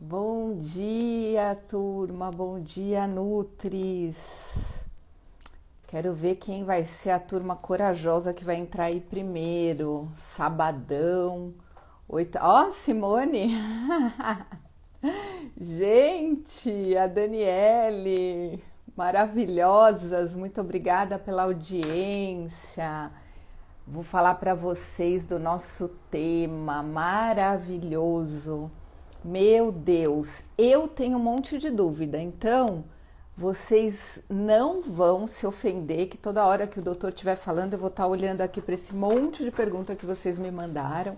Bom dia, turma. Bom dia, Nutris. Quero ver quem vai ser a turma corajosa que vai entrar aí primeiro. Sabadão. Ó, Simone! Gente, a Daniele. Maravilhosas. Muito obrigada pela audiência. Vou falar para vocês do nosso tema maravilhoso. Meu Deus, eu tenho um monte de dúvida, então vocês não vão se ofender que toda hora que o doutor estiver falando eu vou estar olhando aqui para esse monte de pergunta que vocês me mandaram,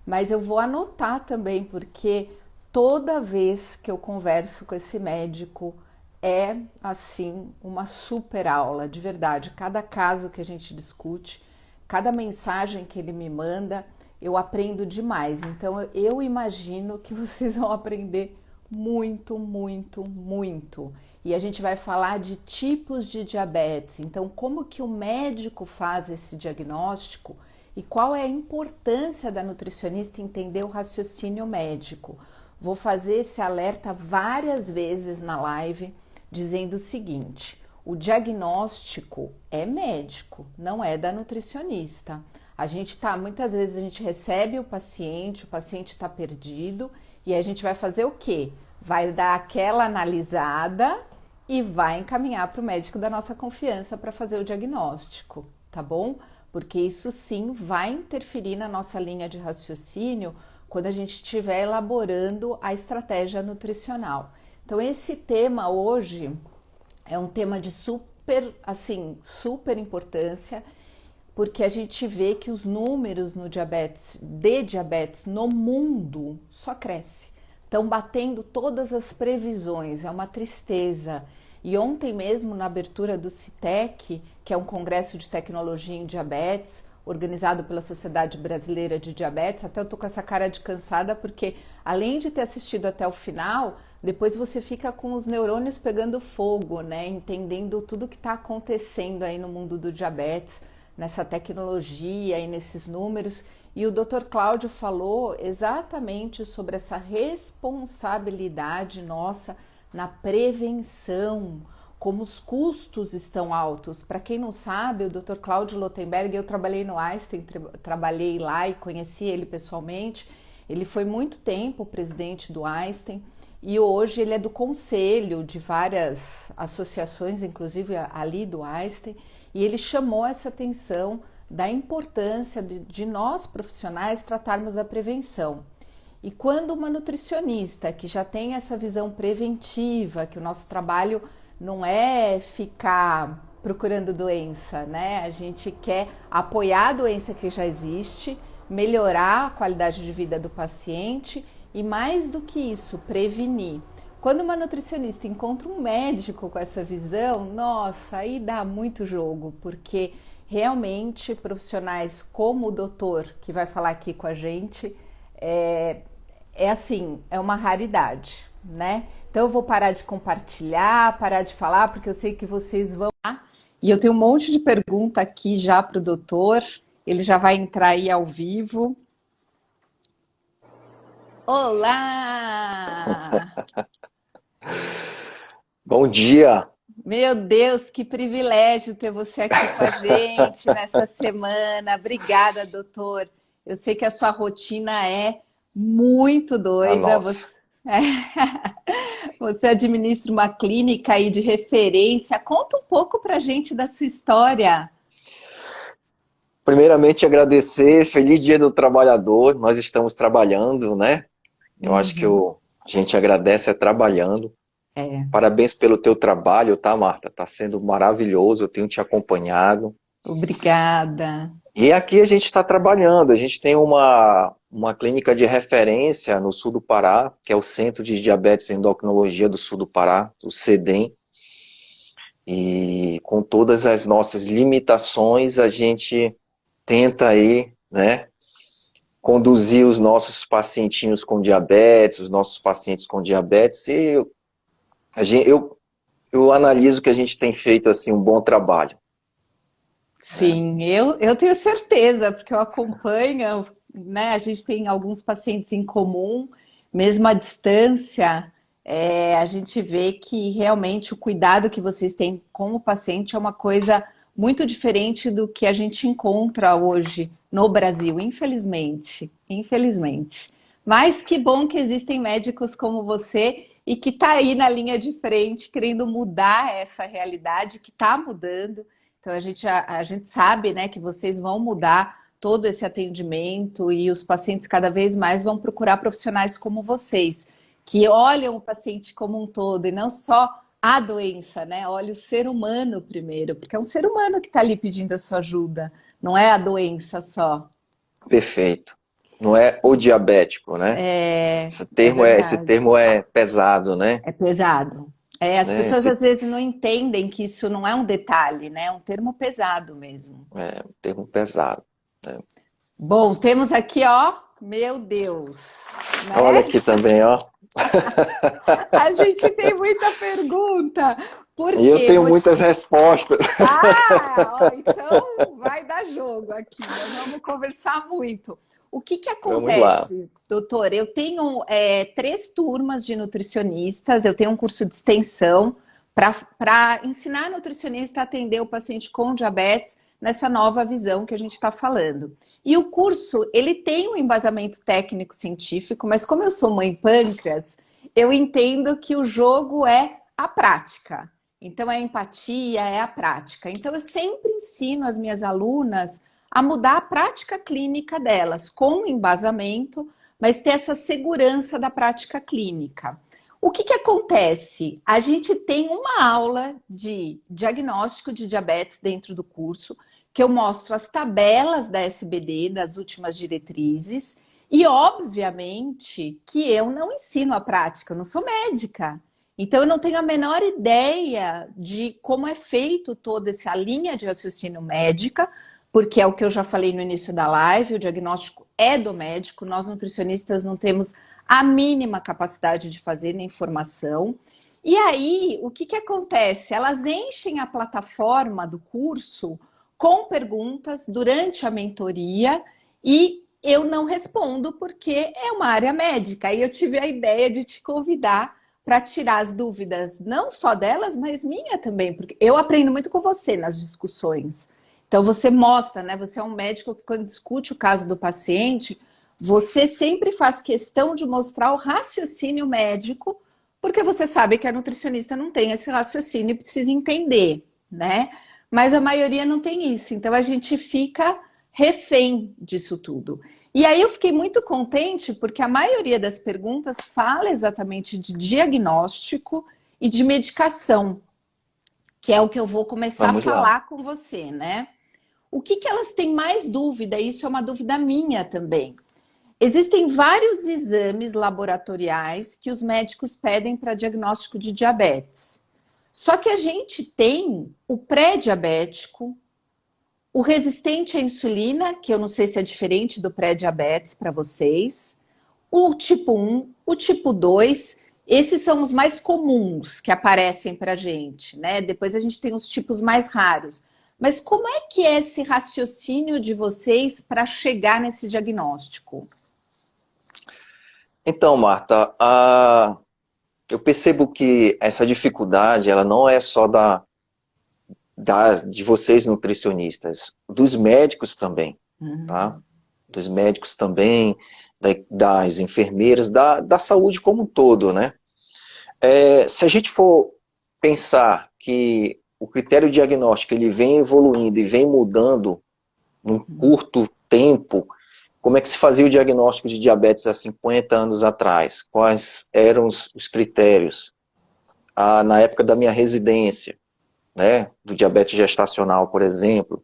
mas eu vou anotar também porque toda vez que eu converso com esse médico é assim uma super aula, de verdade. Cada caso que a gente discute, cada mensagem que ele me manda, eu aprendo demais. Então eu imagino que vocês vão aprender muito, muito, muito. E a gente vai falar de tipos de diabetes. Então, como que o médico faz esse diagnóstico e qual é a importância da nutricionista entender o raciocínio médico. Vou fazer esse alerta várias vezes na live, dizendo o seguinte: o diagnóstico é médico, não é da nutricionista. Muitas vezes a gente recebe o paciente está perdido e a gente vai fazer o quê? Vai dar aquela analisada e vai encaminhar para o médico da nossa confiança para fazer o diagnóstico, tá bom? Porque isso sim vai interferir na nossa linha de raciocínio quando a gente estiver elaborando a estratégia nutricional. Então esse tema hoje é um tema de super importância, porque a gente vê que os números de diabetes no mundo só cresce. Estão batendo todas as previsões, é uma tristeza. E ontem mesmo, na abertura do CITEC, que é um congresso de tecnologia em diabetes, organizado pela Sociedade Brasileira de Diabetes, até eu tô com essa cara de cansada, porque além de ter assistido até o final, depois você fica com os neurônios pegando fogo, né? Entendendo tudo que está acontecendo aí no mundo do diabetes, nessa tecnologia e nesses números. E o Dr. Cláudio falou exatamente sobre essa responsabilidade nossa na prevenção, como os custos estão altos. Para quem não sabe, o Dr. Cláudio Lotenberg, eu trabalhei no Einstein, trabalhei lá e conheci ele pessoalmente. Ele foi muito tempo presidente do Einstein e hoje ele é do conselho de várias associações, inclusive ali do Einstein, e ele chamou essa atenção da importância de nós profissionais tratarmos da prevenção. E quando uma nutricionista que já tem essa visão preventiva, que o nosso trabalho não é ficar procurando doença, né? A gente quer apoiar a doença que já existe, melhorar a qualidade de vida do paciente e, mais do que isso, prevenir. Quando uma nutricionista encontra um médico com essa visão, nossa, aí dá muito jogo, porque realmente profissionais como o doutor, que vai falar aqui com a gente, é uma raridade, né? Então eu vou parar de compartilhar, parar de falar, porque eu sei que vocês vão lá. E eu tenho um monte de pergunta aqui já para o doutor. Ele já vai entrar aí ao vivo. Olá! Bom dia. Meu Deus, que privilégio ter você aqui com a gente nessa semana. Obrigada, doutor. Eu sei que a sua rotina é muito A doida. nossa. Você administra uma clínica aí de referência. Conta um pouco pra gente da sua história. Primeiramente, agradecer. Feliz Dia do Trabalhador. Nós estamos trabalhando, né? Eu acho que Uhum. a gente agradece trabalhando. É, Parabéns pelo teu trabalho, tá, Marta? Tá sendo maravilhoso. Eu tenho te acompanhado. obrigada. E aqui a gente está trabalhando. A gente tem uma clínica de referência no sul do Pará, que é o Centro de Diabetes e Endocrinologia do Sul do Pará, o CEDEM. E com todas as nossas limitações, a gente tenta aí, né, conduzir os nossos pacientinhos com diabetes, os nossos pacientes com diabetes, e a gente, eu analiso que a gente tem feito assim um bom trabalho, né? Sim, eu tenho certeza, porque eu acompanho, né? A gente tem alguns pacientes em comum, mesmo à distância, a gente vê que realmente o cuidado que vocês têm com o paciente é uma coisa muito diferente do que a gente encontra hoje no Brasil, infelizmente. Infelizmente. Mas que bom que existem médicos como você e que está aí na linha de frente, querendo mudar essa realidade que está mudando. Então a gente sabe, né, que vocês vão mudar todo esse atendimento e os pacientes cada vez mais vão procurar profissionais como vocês, que olham o paciente como um todo e não só a doença, né? Olha o ser humano primeiro, porque é um ser humano que está ali pedindo a sua ajuda, não é a doença só. Perfeito. Não é o diabético, né? É Esse verdade. termo é pesado, né? É pesado. As Né? pessoas às vezes não entendem que isso não é um detalhe, né? É um termo pesado mesmo. É um termo pesado, né? Bom, temos aqui, ó, meu Deus, Olha né? aqui também, ó. A gente tem muita pergunta. Por E eu quê? tenho muitas respostas. Ah, ó, então vai dar jogo aqui. Nós vamos conversar muito. O que que Vamos lá. acontece, doutor? Eu tenho 3 turmas de nutricionistas, eu tenho um curso de extensão para ensinar nutricionista a atender o paciente com diabetes nessa nova visão que a gente está falando. E o curso, ele tem um embasamento técnico-científico, mas como eu sou mãe pâncreas, eu entendo que o jogo é a prática. Então, é a empatia, é a prática. Então, eu sempre ensino as minhas alunas a mudar a prática clínica delas, com embasamento, mas ter essa segurança da prática clínica. O que que acontece? A gente tem uma aula de diagnóstico de diabetes dentro do curso, que eu mostro as tabelas da SBD, das últimas diretrizes, e obviamente que eu não ensino a prática, eu não sou médica. Então, eu não tenho a menor ideia de como é feito toda essa linha de raciocínio médica, porque é o que eu já falei no início da live, o diagnóstico é do médico, nós nutricionistas não temos a mínima capacidade de fazer nem formação. E aí, o que que acontece? Elas enchem a plataforma do curso com perguntas durante a mentoria e eu não respondo porque é uma área médica. E eu tive a ideia de te convidar para tirar as dúvidas, não só delas, mas minha também, porque eu aprendo muito com você nas discussões. Então você mostra, né? Você é um médico que quando discute o caso do paciente, você sempre faz questão de mostrar o raciocínio médico, porque você sabe que a nutricionista não tem esse raciocínio e precisa entender, né? Mas a maioria não tem isso, então a gente fica refém disso tudo. E aí eu fiquei muito contente porque a maioria das perguntas fala exatamente de diagnóstico e de medicação, que é o que eu vou começar a Vamos lá. falar com você, né? O que que elas têm mais dúvida? Isso é uma dúvida minha também. Existem vários exames laboratoriais que os médicos pedem para diagnóstico de diabetes. Só que a gente tem o pré-diabético, o resistente à insulina, que eu não sei se é diferente do pré-diabetes para vocês, o tipo 1, o tipo 2, esses são os mais comuns que aparecem para a gente, né? Depois a gente tem os tipos mais raros. Mas como é que é esse raciocínio de vocês para chegar nesse diagnóstico? Então, Marta, eu percebo que essa dificuldade, ela não é só de vocês nutricionistas, dos médicos também, tá? Dos médicos também, das enfermeiras, da saúde como um todo, né? Se a gente for pensar que o critério diagnóstico ele vem evoluindo e vem mudando num curto tempo, como é que se fazia o diagnóstico de diabetes há 50 anos atrás? Quais eram os critérios? Na época da minha residência, né, do diabetes gestacional, por exemplo,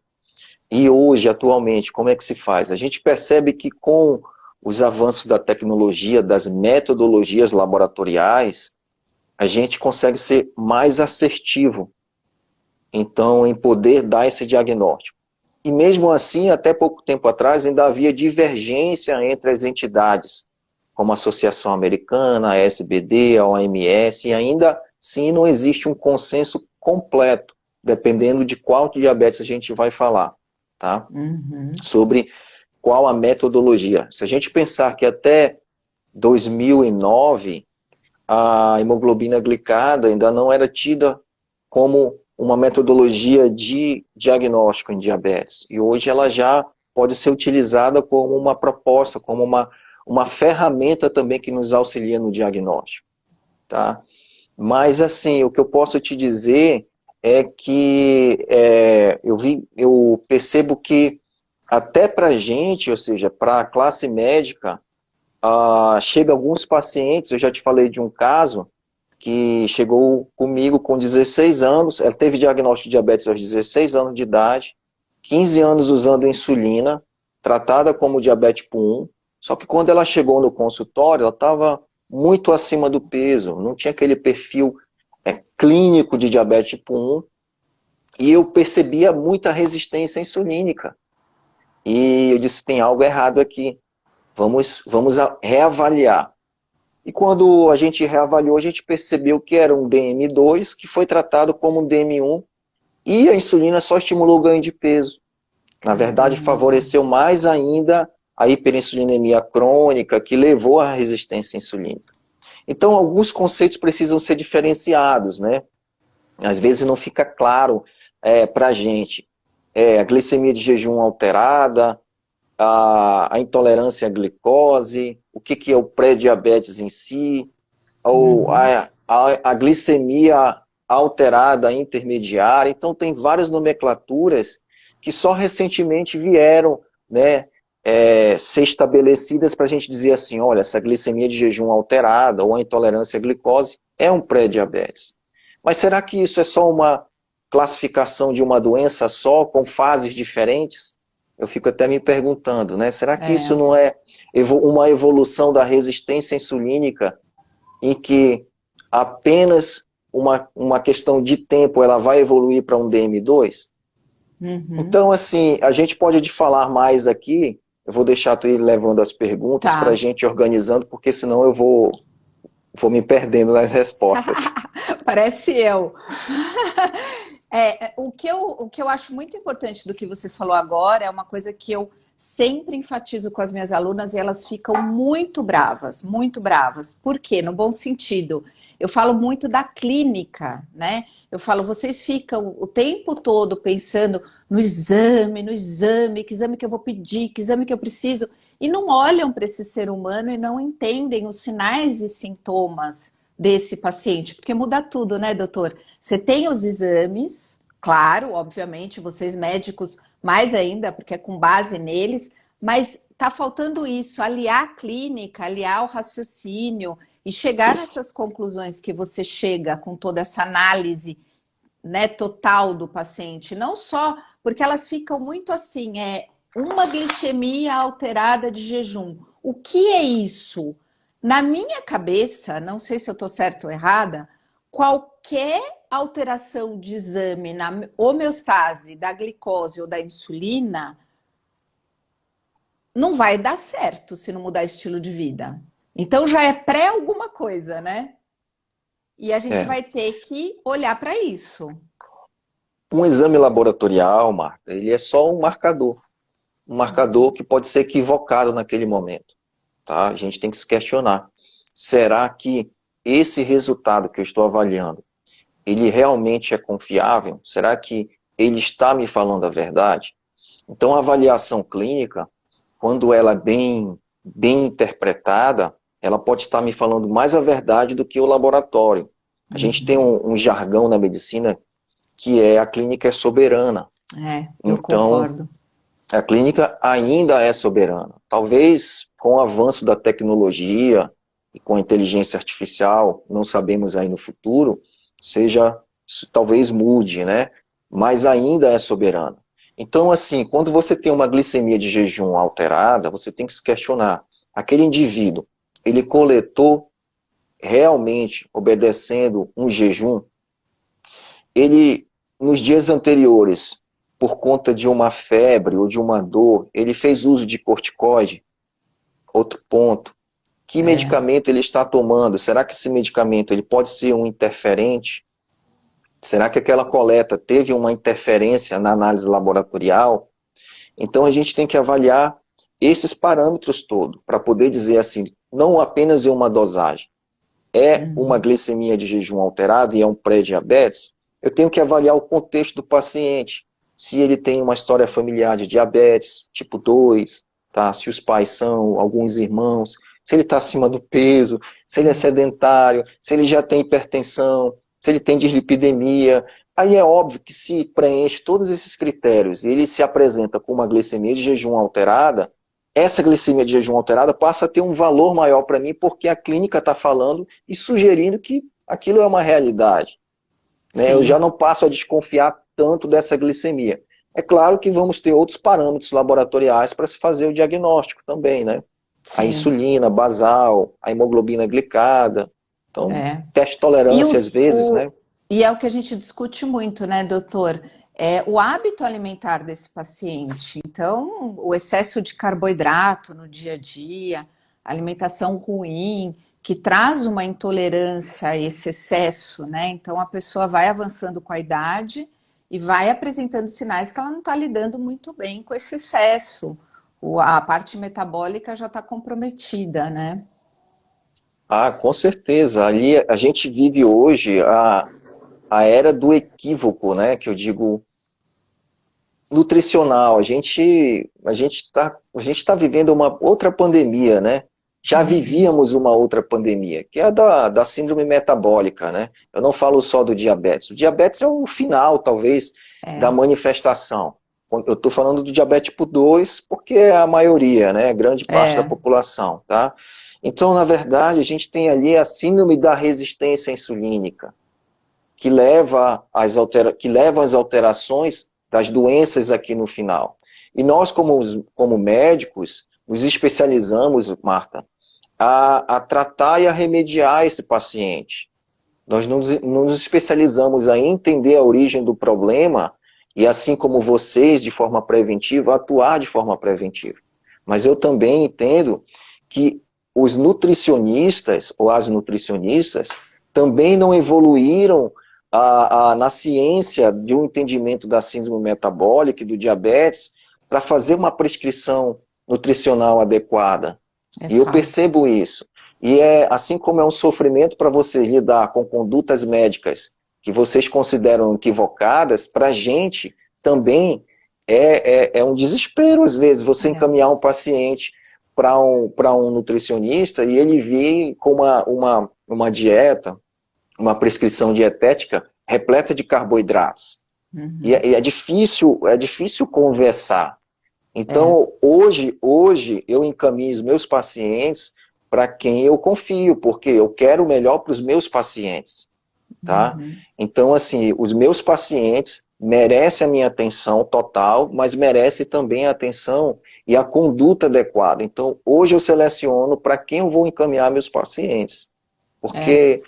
e hoje, atualmente, como é que se faz? A gente percebe que com os avanços da tecnologia, das metodologias laboratoriais, a gente consegue ser mais assertivo, então, em poder dar esse diagnóstico. E mesmo assim, até pouco tempo atrás, ainda havia divergência entre as entidades, como a Associação Americana, a SBD, a OMS, e ainda sim não existe um consenso completo, dependendo de qual diabetes a gente vai falar, tá? Uhum. Sobre qual a metodologia. Se a gente pensar que até 2009, a hemoglobina glicada ainda não era tida como uma metodologia de diagnóstico em diabetes. E hoje ela já pode ser utilizada como uma proposta, como uma ferramenta também que nos auxilia no diagnóstico. Tá? Mas, assim, o que eu posso te dizer é que eu percebo que até para a gente, ou seja, para a classe médica, chega alguns pacientes, eu já te falei de um caso, que chegou comigo com 16 anos, ela teve diagnóstico de diabetes aos 16 anos de idade, 15 anos usando insulina, tratada como diabetes tipo 1, só que quando ela chegou no consultório, ela estava muito acima do peso, não tinha aquele perfil clínico de diabetes tipo 1, e eu percebia muita resistência insulínica. E eu disse, tem algo errado aqui, vamos reavaliar. E quando a gente reavaliou, a gente percebeu que era um DM2, que foi tratado como um DM1, e a insulina só estimulou o ganho de peso. Na verdade, favoreceu mais ainda a hiperinsulinemia crônica, que levou à resistência insulínica. Então, alguns conceitos precisam ser diferenciados, né? Às vezes não fica claro para a gente. A glicemia de jejum alterada, a intolerância à glicose, o que é o pré-diabetes em si, ou a glicemia alterada intermediária. Então, tem várias nomenclaturas que só recentemente vieram, né, ser estabelecidas para a gente dizer assim, olha, essa glicemia de jejum alterada ou a intolerância à glicose é um pré-diabetes. Mas será que isso é só uma classificação de uma doença só, com fases diferentes? Eu fico até me perguntando, né? Será que isso não é uma evolução da resistência insulínica em que apenas uma questão de tempo ela vai evoluir para um DM2? Então, assim, a gente pode falar mais aqui, eu vou deixar tu ir levando as perguntas para a gente organizando, porque senão eu vou me perdendo nas respostas. Parece eu. O que eu acho muito importante do que você falou agora é uma coisa que eu sempre enfatizo com as minhas alunas e elas ficam muito bravas, muito bravas. Por quê? No bom sentido. Eu falo muito da clínica, né? Eu falo, vocês ficam o tempo todo pensando no exame, que exame que eu vou pedir, que exame que eu preciso, e não olham para esse ser humano e não entendem os sinais e sintomas desse paciente, porque muda tudo, né, doutor? Você tem os exames, claro, obviamente, vocês médicos mais ainda, porque é com base neles, mas tá faltando isso, aliar a clínica, aliar o raciocínio e chegar nessas conclusões que você chega com toda essa análise, né, total do paciente, não só porque elas ficam muito assim, uma glicemia alterada de jejum. O que é isso? Na minha cabeça, não sei se eu estou certa ou errada, qualquer alteração de exame na homeostase da glicose ou da insulina não vai dar certo se não mudar estilo de vida. Então já é pré alguma coisa, né? E a gente vai ter que olhar para isso. Um exame laboratorial, Marta, ele é só um marcador que pode ser equivocado naquele momento. Tá? A gente tem que se questionar. Será que esse resultado que eu estou avaliando, ele realmente é confiável? Será que ele está me falando a verdade? Então, a avaliação clínica, quando ela é bem interpretada, ela pode estar me falando mais a verdade do que o laboratório. A gente tem um jargão na medicina que a clínica é soberana. Eu concordo. A clínica ainda é soberana. Talvez com o avanço da tecnologia e com a inteligência artificial, não sabemos aí no futuro, talvez mude, né? Mas ainda é soberana. Então, assim, quando você tem uma glicemia de jejum alterada, você tem que se questionar, aquele indivíduo, ele coletou realmente obedecendo um jejum? Ele, nos dias anteriores, por conta de uma febre ou de uma dor, ele fez uso de corticoide? Outro ponto. Que medicamento ele está tomando? Será que esse medicamento ele pode ser um interferente? Será que aquela coleta teve uma interferência na análise laboratorial? Então a gente tem que avaliar esses parâmetros todos para poder dizer assim, não apenas em uma dosagem, é uma Uhum. glicemia de jejum alterada e é um pré-diabetes, eu tenho que avaliar o contexto do paciente. Se ele tem uma história familiar de diabetes, tipo 2, tá? Se os pais são, alguns irmãos, se ele está acima do peso, se ele é É. sedentário, se ele já tem hipertensão, se ele tem dislipidemia. Aí é óbvio que se preenche todos esses critérios e ele se apresenta com uma glicemia de jejum alterada, essa glicemia de jejum alterada passa a ter um valor maior para mim, porque a clínica está falando e sugerindo que aquilo é uma realidade. Né? Eu já Sim, não passo a desconfiar tanto dessa glicemia. É claro que vamos ter outros parâmetros laboratoriais para se fazer o diagnóstico também, né? A sim. insulina basal, a hemoglobina glicada. Então, É. teste de E, tolerância às os, vezes, o, né? e é o que a gente discute muito, né, doutor? É o hábito alimentar desse paciente. Então, o excesso de carboidrato no dia a dia, alimentação ruim, que traz uma intolerância a esse excesso, né? Então, a pessoa vai avançando com a idade e vai apresentando sinais que ela não está lidando muito bem com esse excesso. A parte metabólica já está comprometida, né? Ah, com certeza. Ali a gente vive hoje a era do equívoco, né? Que eu digo nutricional. A gente tá vivendo uma outra pandemia, né? Já Uhum. vivíamos uma outra pandemia, que é a da síndrome metabólica, né? Eu não falo só do diabetes. O diabetes é o final, talvez, da É, manifestação. Eu estou falando do diabetes tipo 2, porque é a maioria, né? Grande parte da é, população, tá? Então, na verdade, a gente tem ali a síndrome da resistência insulínica, que leva às alterações das doenças aqui no final. E nós, como médicos, nos especializamos, Marta, a tratar e a remediar esse paciente. Nós nos especializamos a entender a origem do problema e, assim como vocês, de forma preventiva, atuar de forma preventiva. Mas eu também entendo que os nutricionistas ou as nutricionistas também não evoluíram na ciência de um entendimento da síndrome metabólica e do diabetes para fazer uma prescrição nutricional adequada. é E eu fato. percebo isso. E assim como é um sofrimento para vocês lidar com condutas médicas que vocês consideram equivocadas, para a gente também é um desespero, às vezes, você É, encaminhar um paciente para um nutricionista e ele vir com uma dieta, uma prescrição dietética repleta de carboidratos. E uhum, é difícil conversar. é, Então, hoje eu encaminho os meus pacientes para quem eu confio, porque eu quero o melhor para os meus pacientes, tá? uhum, Então, assim, os meus pacientes merecem a minha atenção total, mas merecem também a atenção e a conduta adequada. Então, hoje eu seleciono para quem eu vou encaminhar meus pacientes, é, porque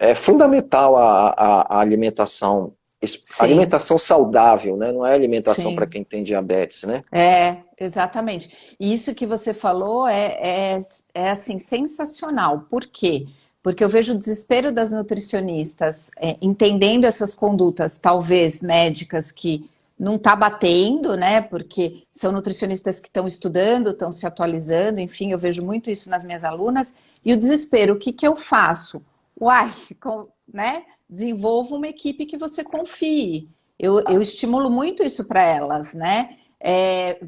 é fundamental a alimentação, sim, alimentação saudável, né? Não é alimentação para sim. quem tem diabetes, né? É, exatamente. E isso que você falou é assim, sensacional. Por quê? Porque eu vejo o desespero das nutricionistas entendendo essas condutas, talvez médicas, que não está batendo, né? Porque são nutricionistas que estão estudando, estão se atualizando, enfim, eu vejo muito isso nas minhas alunas. E o desespero, o que que eu faço? Uai, né? Desenvolva uma equipe que você confie. Eu estimulo muito isso para elas, né? É,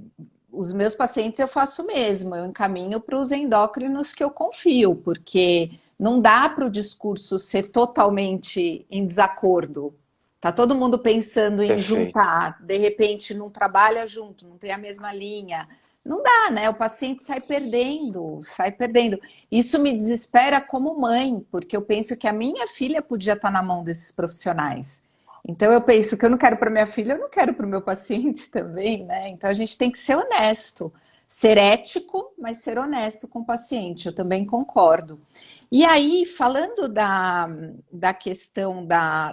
os meus pacientes eu faço o mesmo, eu encaminho para os endócrinos que eu confio, porque não dá para o discurso ser totalmente em desacordo. Tá todo mundo pensando em Perfeito. juntar, de repente não trabalha junto, não tem a mesma linha. Não dá, né? O paciente sai perdendo, sai perdendo. Isso me desespera como mãe, porque eu penso que a minha filha podia estar na mão desses profissionais. Então eu penso que eu não quero para minha filha, eu não quero para o meu paciente também, né? Então a gente tem que ser honesto, ser ético, mas ser honesto com o paciente. Eu também concordo. E aí, falando da questão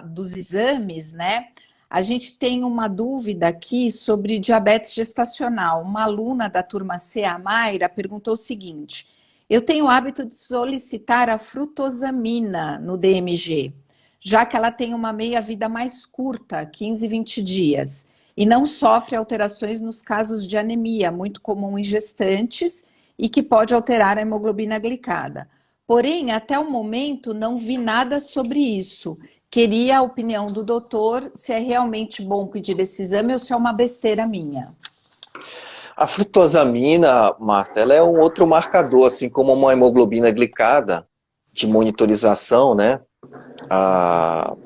dos exames, né? A gente tem uma dúvida aqui sobre diabetes gestacional. Uma aluna da turma C, a Mayra, perguntou o seguinte: eu tenho o hábito de solicitar a frutosamina no DMG, já que ela tem uma meia-vida mais curta, 15, 20 dias, e não sofre alterações nos casos de anemia, muito comum em gestantes, e que pode alterar a hemoglobina glicada. Porém, até o momento, não vi nada sobre isso. Queria a opinião do doutor, se é realmente bom pedir esse exame ou se é uma besteira minha. A frutosamina, Marta, ela é um outro marcador, assim como uma hemoglobina glicada de monitorização, né? A,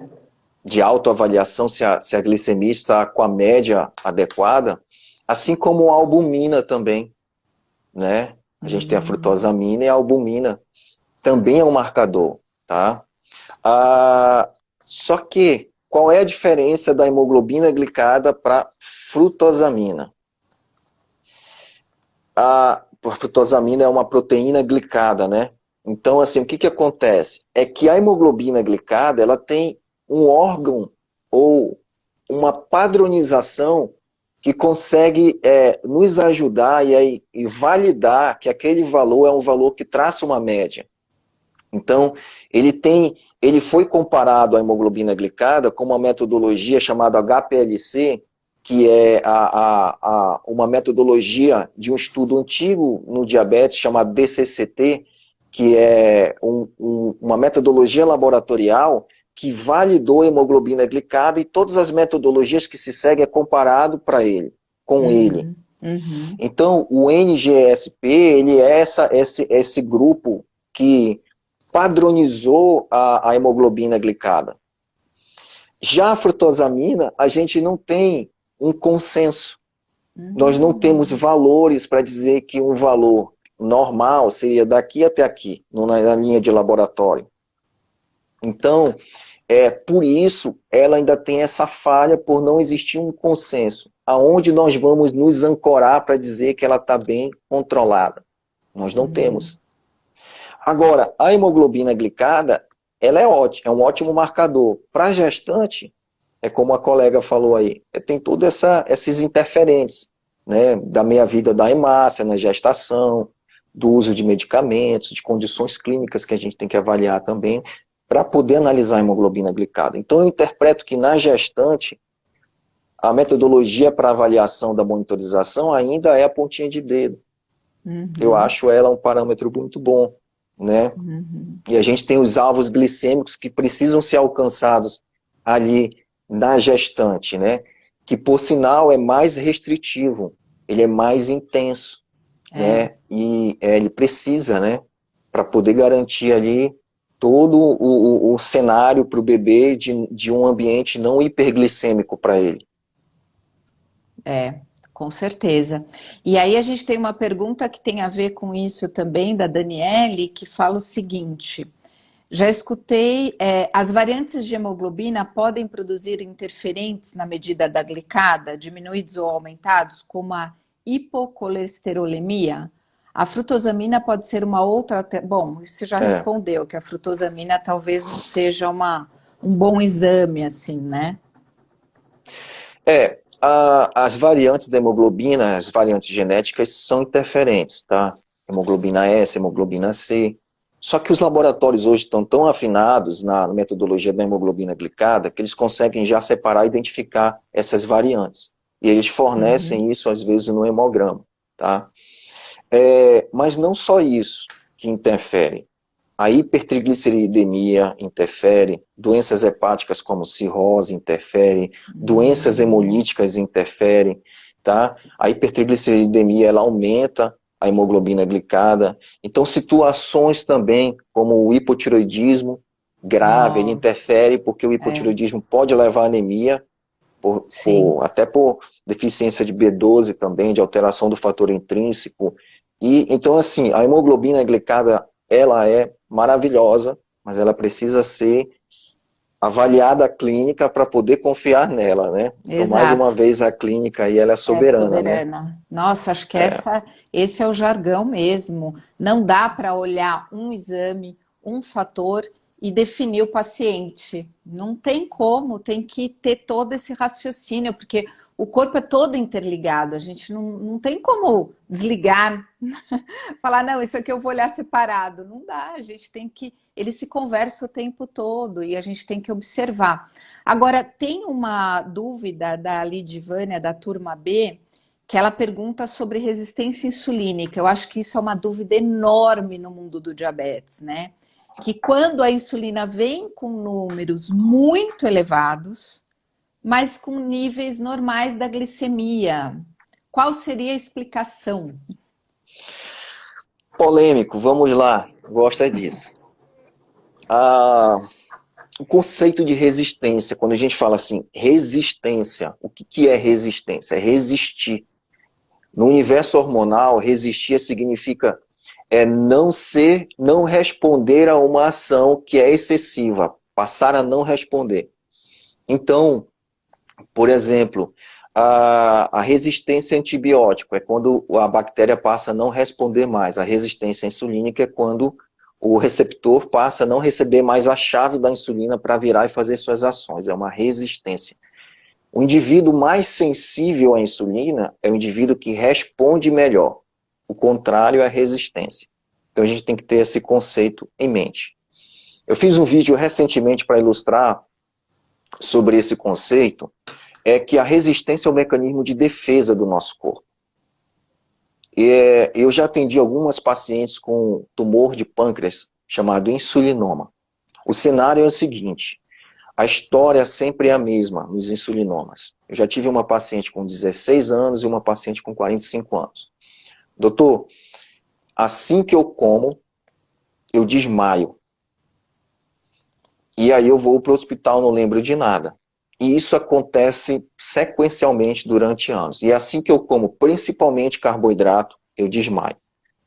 de autoavaliação se a glicemia está com a média adequada, assim como a albumina também, né? A gente tem a frutosamina e a albumina, também é um marcador, tá? Ah, só que, qual é a diferença da hemoglobina glicada para frutosamina? A frutosamina é uma proteína glicada, né? Então, assim, o que que acontece? É que a hemoglobina glicada, ela tem um órgão ou uma padronização que consegue nos ajudar e validar que aquele valor é um valor que traça uma média. Então, ele foi comparado à hemoglobina glicada com uma metodologia chamada HPLC, que é uma metodologia de um estudo antigo no diabetes chamado DCCT, que é uma metodologia laboratorial que validou a hemoglobina glicada e todas as metodologias que se seguem é comparado com ele. Uhum. Então, o NGSP, ele é esse grupo que padronizou a hemoglobina glicada. Já a frutosamina, a gente não tem um consenso. Nós não temos valores para dizer que um valor normal seria daqui até aqui, na linha de laboratório. Então, por isso, ela ainda tem essa falha por não existir um consenso. Aonde nós vamos nos ancorar para dizer que ela está bem controlada? Nós não temos. Agora, a hemoglobina glicada, ela é ótima, é um ótimo marcador. Para a gestante, é como a colega falou aí, tem todas esses interferentes, né, da meia-vida da hemácia, na gestação, do uso de medicamentos, de condições clínicas que a gente tem que avaliar também, para poder analisar a hemoglobina glicada. Então, eu interpreto que na gestante, a metodologia para avaliação da monitorização ainda é a pontinha de dedo. Eu acho ela um parâmetro muito bom, né? E a gente tem os alvos glicêmicos que precisam ser alcançados ali na gestante, né? Que, por sinal, é mais restritivo, ele é mais intenso, né? E ele precisa, né? Para poder garantir ali todo o cenário para o bebê de um ambiente não hiperglicêmico para ele. Com certeza. E aí a gente tem uma pergunta que tem a ver com isso também, da Daniele, que fala o seguinte: já escutei, as variantes de hemoglobina podem produzir interferentes na medida da glicada, diminuídos ou aumentados, como a hipocolesterolemia? A frutosamina pode ser uma outra. Bom, isso você já respondeu, que a frutosamina talvez não seja um bom exame, assim, né? As variantes da hemoglobina, as variantes genéticas são interferentes, tá? Hemoglobina S, hemoglobina C. Só que os laboratórios hoje estão tão afinados na metodologia da hemoglobina glicada que eles conseguem já separar e identificar essas variantes. E eles fornecem isso, às vezes, no hemograma, tá? Mas não só isso que interfere. A hipertrigliceridemia interfere, doenças hepáticas como cirrose interfere, doenças hemolíticas interferem, tá? A hipertrigliceridemia, ela aumenta a hemoglobina glicada. Então, situações também, como o hipotiroidismo grave, ele interfere porque o hipotiroidismo pode levar a anemia, até por deficiência de B12 também, de alteração do fator intrínseco. E, então, assim, a hemoglobina glicada, ela é maravilhosa, mas ela precisa ser avaliada a clínica para poder confiar nela, né? Então, mais uma vez, a clínica aí, ela é soberana, né? Nossa, acho que esse é o jargão mesmo. Não dá para olhar um exame, um fator e definir o paciente. Não tem como, tem que ter todo esse raciocínio, porque o corpo é todo interligado, a gente não tem como desligar, falar, não, isso aqui eu vou olhar separado. Não dá, a gente tem que. Ele se conversa o tempo todo e a gente tem que observar. Agora, tem uma dúvida da Lidivânia, da turma B, que ela pergunta sobre resistência insulínica. Eu acho que isso é uma dúvida enorme no mundo do diabetes, né? Que quando a insulina vem com números muito elevados, mas com níveis normais da glicemia, qual seria a explicação? Polêmico, vamos lá, gosta disso. Ah, o conceito de resistência, quando a gente fala assim, resistência, o que é resistência? É resistir. No universo hormonal, resistir significa não responder a uma ação que é excessiva, passar a não responder. Então, por exemplo, a resistência a antibiótico é quando a bactéria passa a não responder mais. A resistência insulínica é quando o receptor passa a não receber mais a chave da insulina para virar e fazer suas ações. É uma resistência. O indivíduo mais sensível à insulina é o indivíduo que responde melhor. O contrário é a resistência. Então a gente tem que ter esse conceito em mente. Eu fiz um vídeo recentemente para ilustrar sobre esse conceito, é que a resistência é um mecanismo de defesa do nosso corpo. Eu já atendi algumas pacientes com tumor de pâncreas, chamado insulinoma. O cenário é o seguinte, a história sempre é a mesma nos insulinomas. Eu já tive uma paciente com 16 anos e uma paciente com 45 anos. Doutor, assim que eu como, eu desmaio. E aí eu vou para o hospital, não lembro de nada. E isso acontece sequencialmente durante anos. E assim que eu como, principalmente carboidrato, eu desmaio.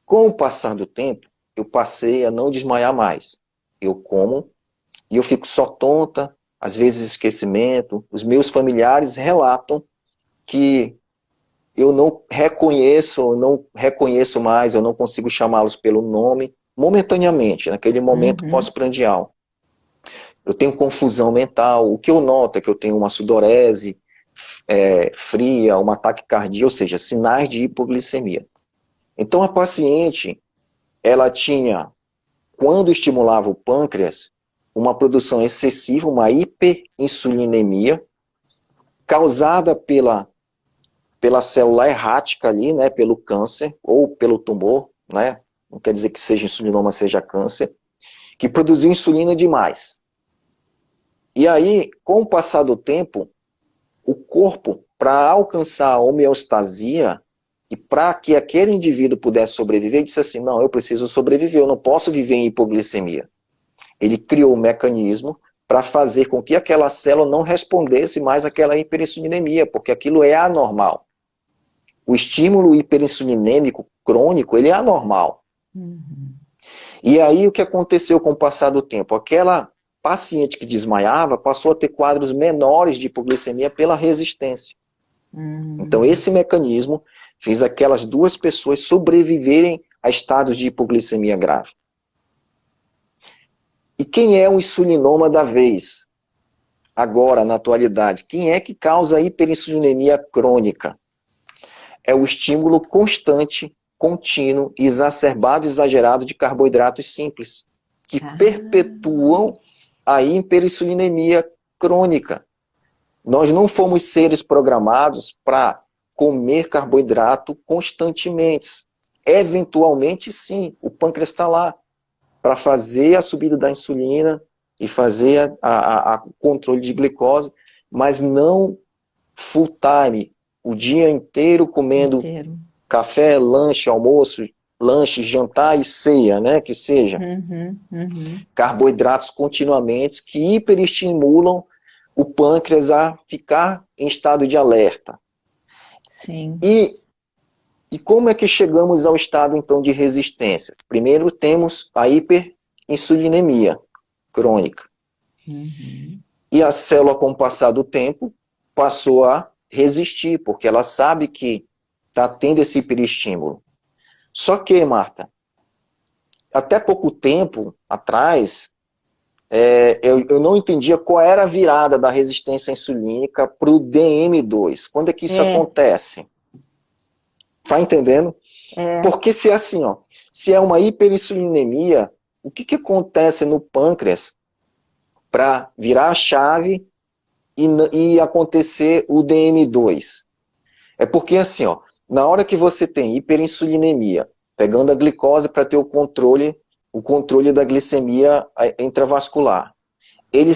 Com o passar do tempo, eu passei a não desmaiar mais. Eu como e eu fico só tonta, às vezes esquecimento. Os meus familiares relatam que eu não reconheço mais, eu não consigo chamá-los pelo nome, momentaneamente, naquele momento pós-prandial. Eu tenho confusão mental, o que eu noto é que eu tenho uma sudorese fria, uma taquicardia, ou seja, sinais de hipoglicemia. Então a paciente, ela tinha, quando estimulava o pâncreas, uma produção excessiva, uma hiperinsulinemia, causada pela célula errática ali, né, pelo câncer, ou pelo tumor, né, não quer dizer que seja insulinoma, seja câncer, que produziu insulina demais. E aí, com o passar do tempo, o corpo, para alcançar a homeostasia, e para que aquele indivíduo pudesse sobreviver, disse assim, não, eu preciso sobreviver, eu não posso viver em hipoglicemia. Ele criou um mecanismo para fazer com que aquela célula não respondesse mais àquela hiperinsulinemia, porque aquilo é anormal. O estímulo hiperinsulinêmico crônico, ele é anormal. E aí, o que aconteceu com o passar do tempo? Aquela paciente que desmaiava passou a ter quadros menores de hipoglicemia pela resistência. Então, esse mecanismo fez aquelas duas pessoas sobreviverem a estados de hipoglicemia grave. E quem é o insulinoma da vez? Agora, na atualidade, quem é que causa hiperinsulinemia crônica? É o estímulo constante, contínuo, exacerbado e exagerado de carboidratos simples, que perpetuam a hiperinsulinemia crônica. Nós não fomos seres programados para comer carboidrato constantemente. Eventualmente, sim, o pâncreas está lá para fazer a subida da insulina e fazer o controle de glicose, mas não full time, o dia inteiro comendo café, lanche, almoço, lanche, jantar e ceia, né, que seja. Carboidratos continuamente que hiperestimulam o pâncreas a ficar em estado de alerta. Sim. E como é que chegamos ao estado, então, de resistência? Primeiro temos a hiperinsulinemia crônica. E a célula, com o passar do tempo, passou a resistir, porque ela sabe que está tendo esse hiperestímulo. Só que, Marta, até pouco tempo atrás, eu não entendia qual era a virada da resistência insulínica para o DM2. Quando é que isso acontece? Tá entendendo? Porque se é assim, ó, se é uma hiperinsulinemia, o que acontece no pâncreas para virar a chave e acontecer o DM2? É porque assim, ó, Na hora que você tem hiperinsulinemia, pegando a glicose para ter o controle da glicemia intravascular, ele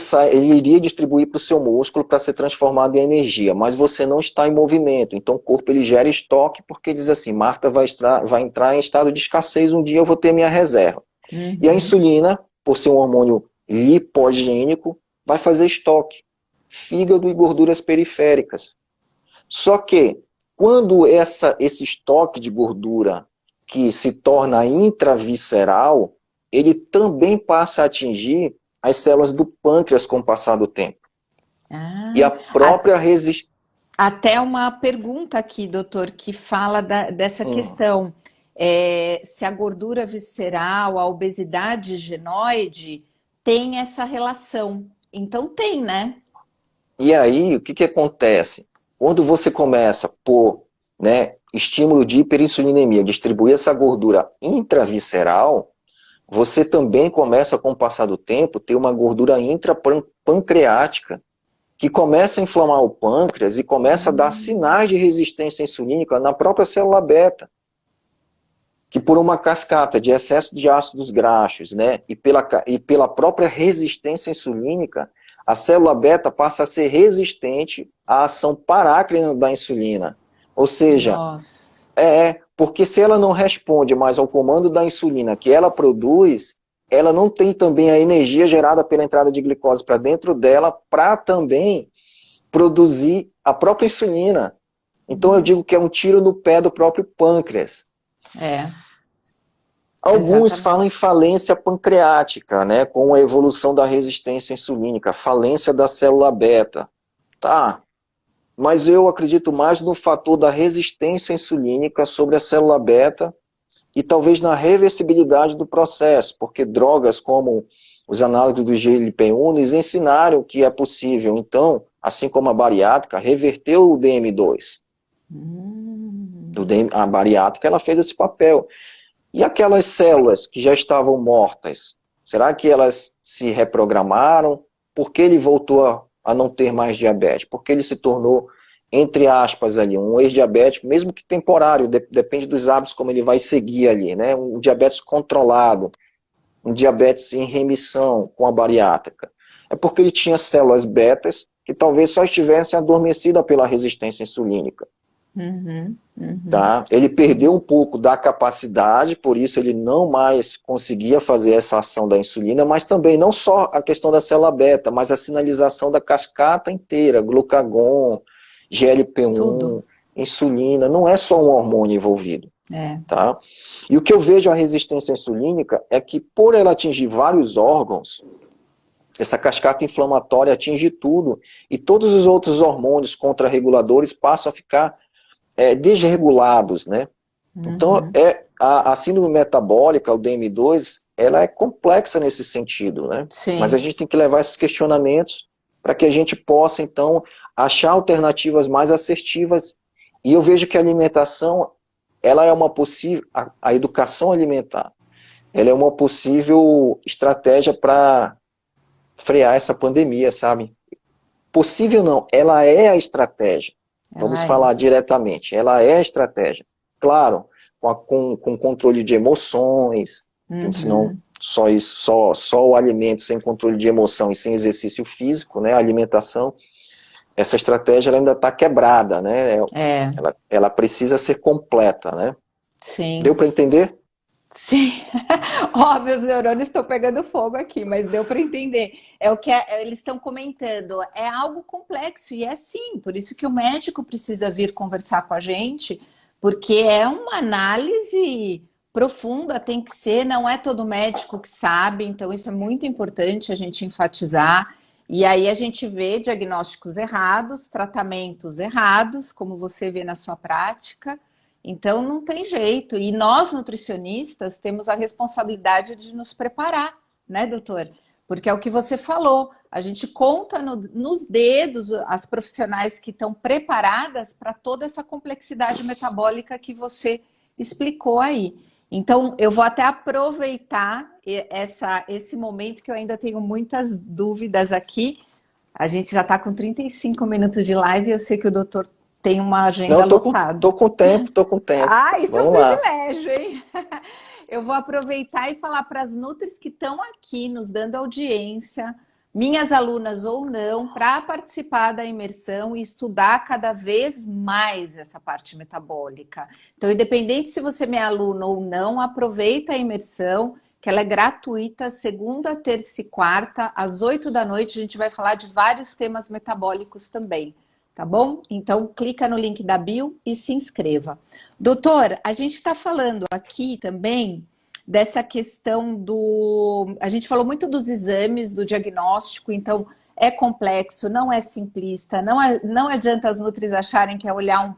iria distribuir para o seu músculo para ser transformado em energia, mas você não está em movimento, então o corpo ele gera estoque porque diz assim, Marta vai entrar em estado de escassez, um dia eu vou ter minha reserva. E a Uhum. insulina, por ser um hormônio lipogênico, vai fazer estoque, fígado e gorduras periféricas. Só que, quando esse estoque de gordura que se torna intravisceral, ele também passa a atingir as células do pâncreas com o passar do tempo. E a Ah, própria resistência... até uma pergunta aqui, doutor, que fala dessa questão. Se a gordura visceral, a obesidade genoide tem essa relação. Então tem, né? E aí, o que, que acontece? Quando você começa por, né, estímulo de hiperinsulinemia, distribuir essa gordura intravisceral, você também começa, com o passar do tempo, ter uma gordura intrapancreática, que começa a inflamar o pâncreas e começa a dar sinais de resistência insulínica na própria célula beta, que por uma cascata de excesso de ácidos graxos, né, e pela própria resistência insulínica, a célula beta passa a ser resistente à ação parácrina da insulina. Ou seja, Nossa. porque se ela não responde mais ao comando da insulina que ela produz, ela não tem também a energia gerada pela entrada de glicose para dentro dela para também produzir a própria insulina. Então eu digo que é um tiro no pé do próprio pâncreas. É, Alguns falam em exatamente. falência pancreática, né, com a evolução da resistência insulínica, falência da célula beta. Tá, mas eu acredito mais no fator da resistência insulínica sobre a célula beta e talvez na reversibilidade do processo, porque drogas como os análogos do GLP-1 nos ensinaram que é possível, então, assim como a bariátrica, reverter o DM2. Hum, A bariátrica ela fez esse papel. E aquelas células que já estavam mortas, será que elas se reprogramaram? Por que ele voltou a não ter mais diabetes? Porque ele se tornou, entre aspas, ali, um ex-diabético, mesmo que temporário, depende dos hábitos como ele vai seguir ali, né? Um diabetes controlado, um diabetes em remissão com a bariátrica. É porque ele tinha células betas que talvez só estivessem adormecidas pela resistência insulínica. uhum, uhum. Tá? Ele perdeu um pouco da capacidade, por isso ele não mais conseguia fazer essa ação da insulina, mas também não só a questão da célula beta, mas a sinalização da cascata inteira, glucagon, Tudo. GLP-1, insulina, não é só um hormônio envolvido. É. Tá? E o que eu vejo a resistência insulínica é que por ela atingir vários órgãos, essa cascata inflamatória atinge tudo, e todos os outros hormônios contrarreguladores passam a ficar desregulados, né? Então, Uhum. a síndrome metabólica, o DM2, ela é complexa nesse sentido, né? Mas a Sim. gente tem que levar esses questionamentos para que a gente possa, então, achar alternativas mais assertivas. E eu vejo que a alimentação, ela é uma possível, a educação alimentar, ela é uma possível estratégia para frear essa pandemia, sabe? Possível não, ela é a estratégia. Vamos Ela é. falar diretamente, ela é a estratégia. Claro, com controle de emoções, senão Uhum. só, isso, só o alimento sem controle de emoção e sem exercício físico, né, a alimentação, essa estratégia ela ainda está quebrada, né, É, ela precisa ser completa, né. Deu sim. para entender? Sim. Ó, meus neurônios estão pegando fogo aqui, mas deu para entender. É o que eles estão comentando. É algo complexo e é sim, por isso que o médico precisa vir conversar com a gente, porque é uma análise profunda, tem que ser, não é todo médico que sabe, então isso é muito importante a gente enfatizar. E aí a gente vê diagnósticos errados, tratamentos errados, como você vê na sua prática. Então não tem jeito. E nós, nutricionistas, temos a responsabilidade de nos preparar, né, doutor? Porque é o que você falou, a gente conta nos dedos as profissionais que estão preparadas para toda essa complexidade metabólica que você explicou aí. Então, eu vou até aproveitar esse momento que eu ainda tenho muitas dúvidas aqui. A gente já está com 35 minutos de live, eu sei que o doutor tem uma Não, agenda lotada. tô com tempo, tô com tempo. Ah, isso é um Vamos lá. privilégio, hein? Eu vou aproveitar e falar para as Nutris que estão aqui nos dando audiência, minhas alunas ou não, para participar da imersão e estudar cada vez mais essa parte metabólica. Então, independente se você é minha aluna ou não, aproveita a imersão, que ela é gratuita, segunda, terça e quarta, às 8 da noite, a gente vai falar de vários temas metabólicos também. Tá bom? Então, clica no link da bio e se inscreva. Doutor, a gente está falando aqui também dessa questão do. A gente falou muito dos exames, do diagnóstico, então é complexo, não é simplista, não adianta as nutris acharem que é olhar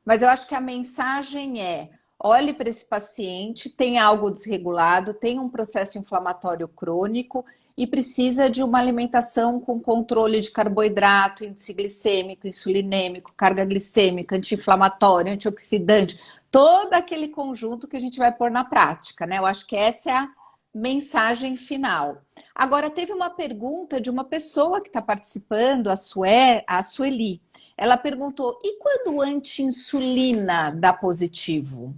Mas eu acho que a mensagem é: olhe para esse paciente, tem algo desregulado, tem um processo inflamatório crônico e precisa de uma alimentação com controle de carboidrato, índice glicêmico, insulinêmico, carga glicêmica, anti-inflamatório, antioxidante, todo aquele conjunto que a gente vai pôr na prática, né? Eu acho que essa é a mensagem final. Agora, teve uma pergunta de uma pessoa que está participando, a Sueli. Ela perguntou: e quando o anti-insulina dá positivo?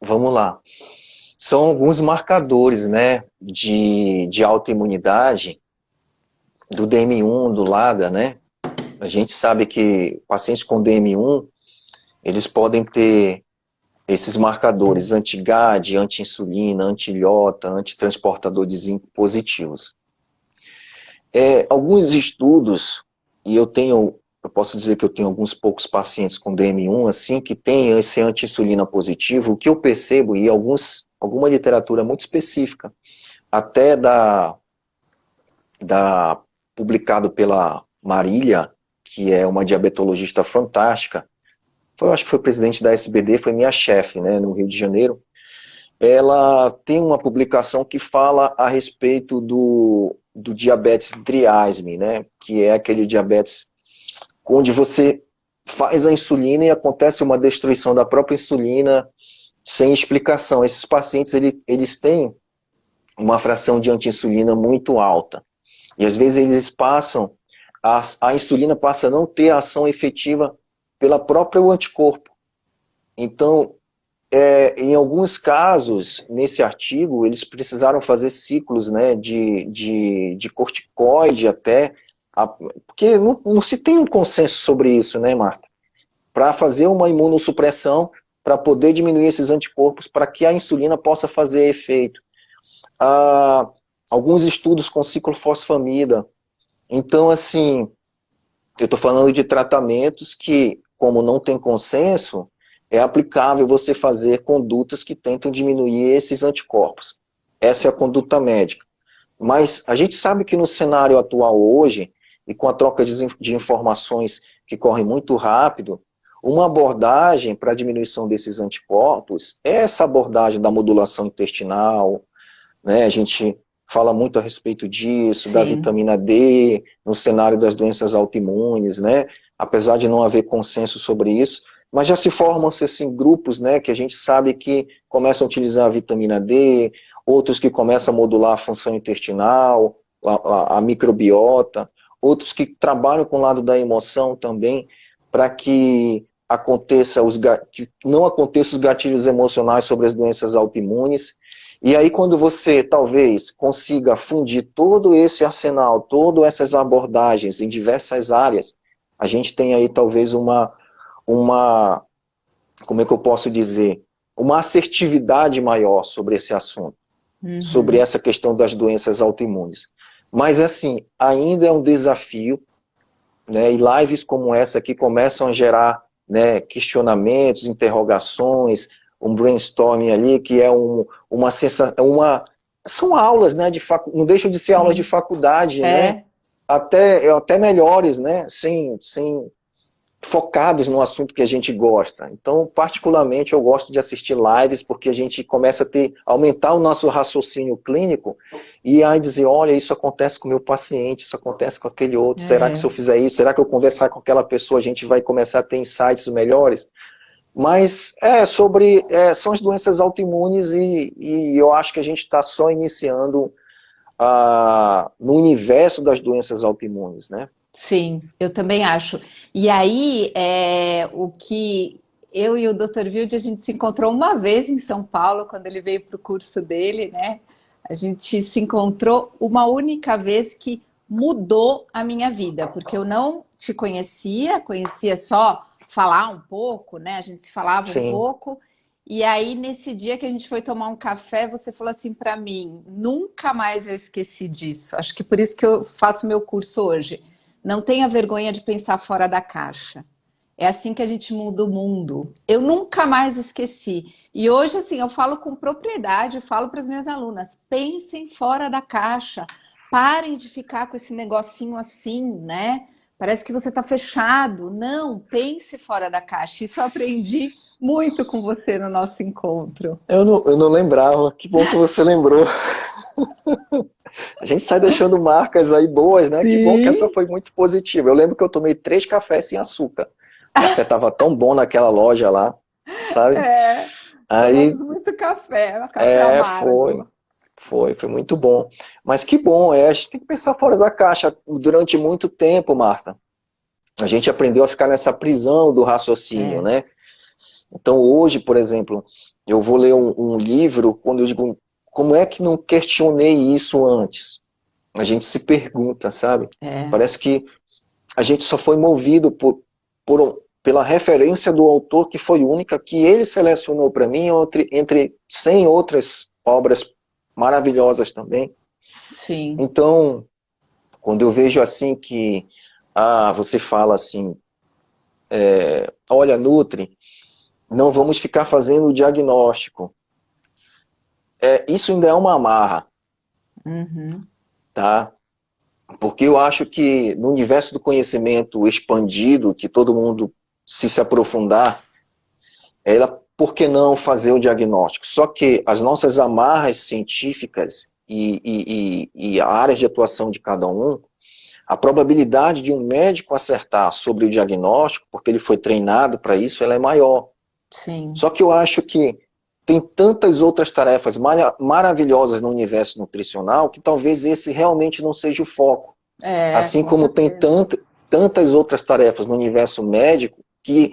Vamos lá. São alguns marcadores, né, de autoimunidade, do DM1, do LADA, né? A gente sabe que pacientes com DM1, eles podem ter esses marcadores anti-GAD, anti-insulina, anti-ilhota, antitransportador de zinco positivos. Alguns estudos, e eu posso dizer que eu tenho alguns poucos pacientes com DM1, assim, que tem esse anti-insulina positivo, o que eu percebo, e alguma literatura muito específica, até publicado pela Marília, que é uma diabetologista fantástica, eu acho que foi presidente da SBD, foi minha chefe, né, no Rio de Janeiro. Ela tem uma publicação que fala a respeito do diabetes triásme, né, que é aquele diabetes onde você faz a insulina e acontece uma destruição da própria insulina sem explicação. Esses pacientes, eles têm uma fração de anti-insulina muito alta. E às vezes eles passam, a insulina passa a não ter a ação efetiva pela própria anticorpo. Então, em alguns casos, nesse artigo, eles precisaram fazer ciclos, né, de corticoide até, porque não se tem um consenso sobre isso, né, Marta? Para fazer uma imunossupressão, para poder diminuir esses anticorpos, para que a insulina possa fazer efeito. Alguns estudos com ciclofosfamida. Então, assim, eu estou falando de tratamentos que, como não tem consenso, é aplicável você fazer condutas que tentam diminuir esses anticorpos. Essa é a conduta médica. Mas a gente sabe que no cenário atual hoje, e com a troca de informações que corre muito rápido, uma abordagem para a diminuição desses anticorpos é essa abordagem da modulação intestinal, né? A gente fala muito a respeito disso, da Sim. vitamina D, no cenário das doenças autoimunes, né? Apesar de não haver consenso sobre isso, mas já se formam-se assim, grupos, né, que a gente sabe que começam a utilizar a vitamina D, outros que começam a modular a função intestinal, a microbiota, outros que trabalham com o lado da emoção também, para que que não aconteçam os gatilhos emocionais sobre as doenças autoimunes. E aí quando você talvez consiga fundir todo esse arsenal, todas essas abordagens em diversas áreas, a gente tem aí talvez como é que eu posso dizer, uma assertividade maior sobre esse assunto, sobre essa questão das doenças autoimunes. Mas assim, ainda é um desafio, né, e lives como essa aqui começam a gerar, né, questionamentos, interrogações, um brainstorming ali, que é uma sensação, são aulas, né, não deixam de ser aulas de faculdade, né, até melhores, né, sem focados no assunto que a gente gosta. Então, particularmente, eu gosto de assistir lives porque a gente começa aumentar o nosso raciocínio clínico e aí dizer, olha, isso acontece com o meu paciente, isso acontece com aquele outro, será que se eu fizer isso, será que eu conversar com aquela pessoa a gente vai começar a ter insights melhores? Mas são as doenças autoimunes e eu acho que a gente está só iniciando no universo das doenças autoimunes, né? Sim, eu também acho. E aí, o que eu e o Dr. Wilde, a gente se encontrou uma vez em São Paulo, quando ele veio para o curso dele, né? A gente se encontrou uma única vez que mudou a minha vida, porque eu não te conhecia, conhecia só falar um pouco, né? A gente se falava um Sim. pouco. E aí, nesse dia que a gente foi tomar um café, você falou assim para mim: nunca mais eu esqueci disso. Acho que por isso que eu faço meu curso hoje. Não tenha vergonha de pensar fora da caixa. É assim que a gente muda o mundo. Eu nunca mais esqueci. E hoje, assim, eu falo com propriedade, eu falo para as minhas alunas: pensem fora da caixa. Parem de ficar com esse negocinho assim, né? Parece que você está fechado. Não, pense fora da caixa. Isso eu aprendi muito com você no nosso encontro. Eu não lembrava. Que bom que você lembrou. A gente sai deixando marcas aí boas, né? Que bom que essa Sim, foi muito positiva. Eu lembro que eu tomei 3 cafés sem açúcar. O café tava tão bom naquela loja lá, sabe? é. Tomamos Aí, muito café, café foi. amargo. Foi muito bom. Mas que bom, a gente tem que pensar fora da caixa. Durante muito tempo, Marta, a gente aprendeu a ficar nessa prisão do raciocínio, É. né? Então hoje, por exemplo, eu vou ler um livro, quando eu digo, como é que não questionei isso antes? A gente se pergunta, sabe? É, Parece que a gente só foi movido pela referência do autor, que foi única, que ele selecionou para mim, entre 100 outras obras maravilhosas também. sim, Então, quando eu vejo assim que você fala assim, olha, Nutri, não vamos ficar fazendo o diagnóstico. Isso ainda é uma amarra, uhum, tá? Porque eu acho que no universo do conhecimento expandido, que todo mundo se aprofundar, por que não fazer o diagnóstico? Só que as nossas amarras científicas e áreas de atuação de cada um, a probabilidade de um médico acertar sobre o diagnóstico, porque ele foi treinado para isso, ela é maior. sim, Só que eu acho que tem tantas outras tarefas maravilhosas no universo nutricional que talvez esse realmente não seja o foco. Assim com como tem certeza. tantas outras tarefas no universo médico que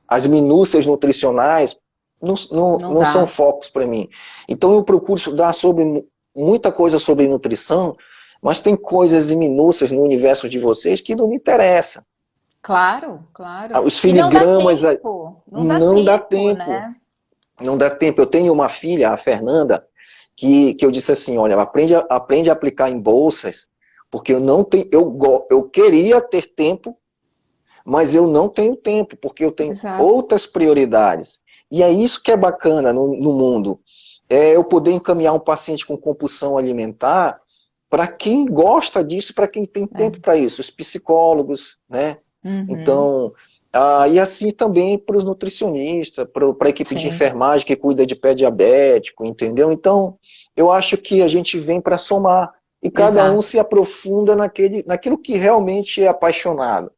as minúcias nutricionais Não não são dá. focos para mim. Então eu procuro estudar sobre muita coisa sobre nutrição, mas tem coisas e minúcias no universo de vocês que não me interessam. Claro, claro. Os E não dá filigramas tempo, não dá não dá tempo, tempo. né? Não dá tempo. Eu tenho uma filha, a Fernanda, que eu disse assim, olha, aprende a aplicar em bolsas, porque eu não tenho, eu queria ter tempo, mas eu não tenho tempo, porque eu tenho Exato. outras prioridades. E é isso que é bacana no mundo, é eu poder encaminhar um paciente com compulsão alimentar para quem gosta disso, para quem tem tempo É. para isso, os psicólogos, né? Uhum, Então, e assim também para os nutricionistas, para a equipe de sim, enfermagem que cuida de pé diabético, entendeu? Então, eu acho que a gente vem para somar e cada um exato. se aprofunda naquilo que realmente é apaixonado.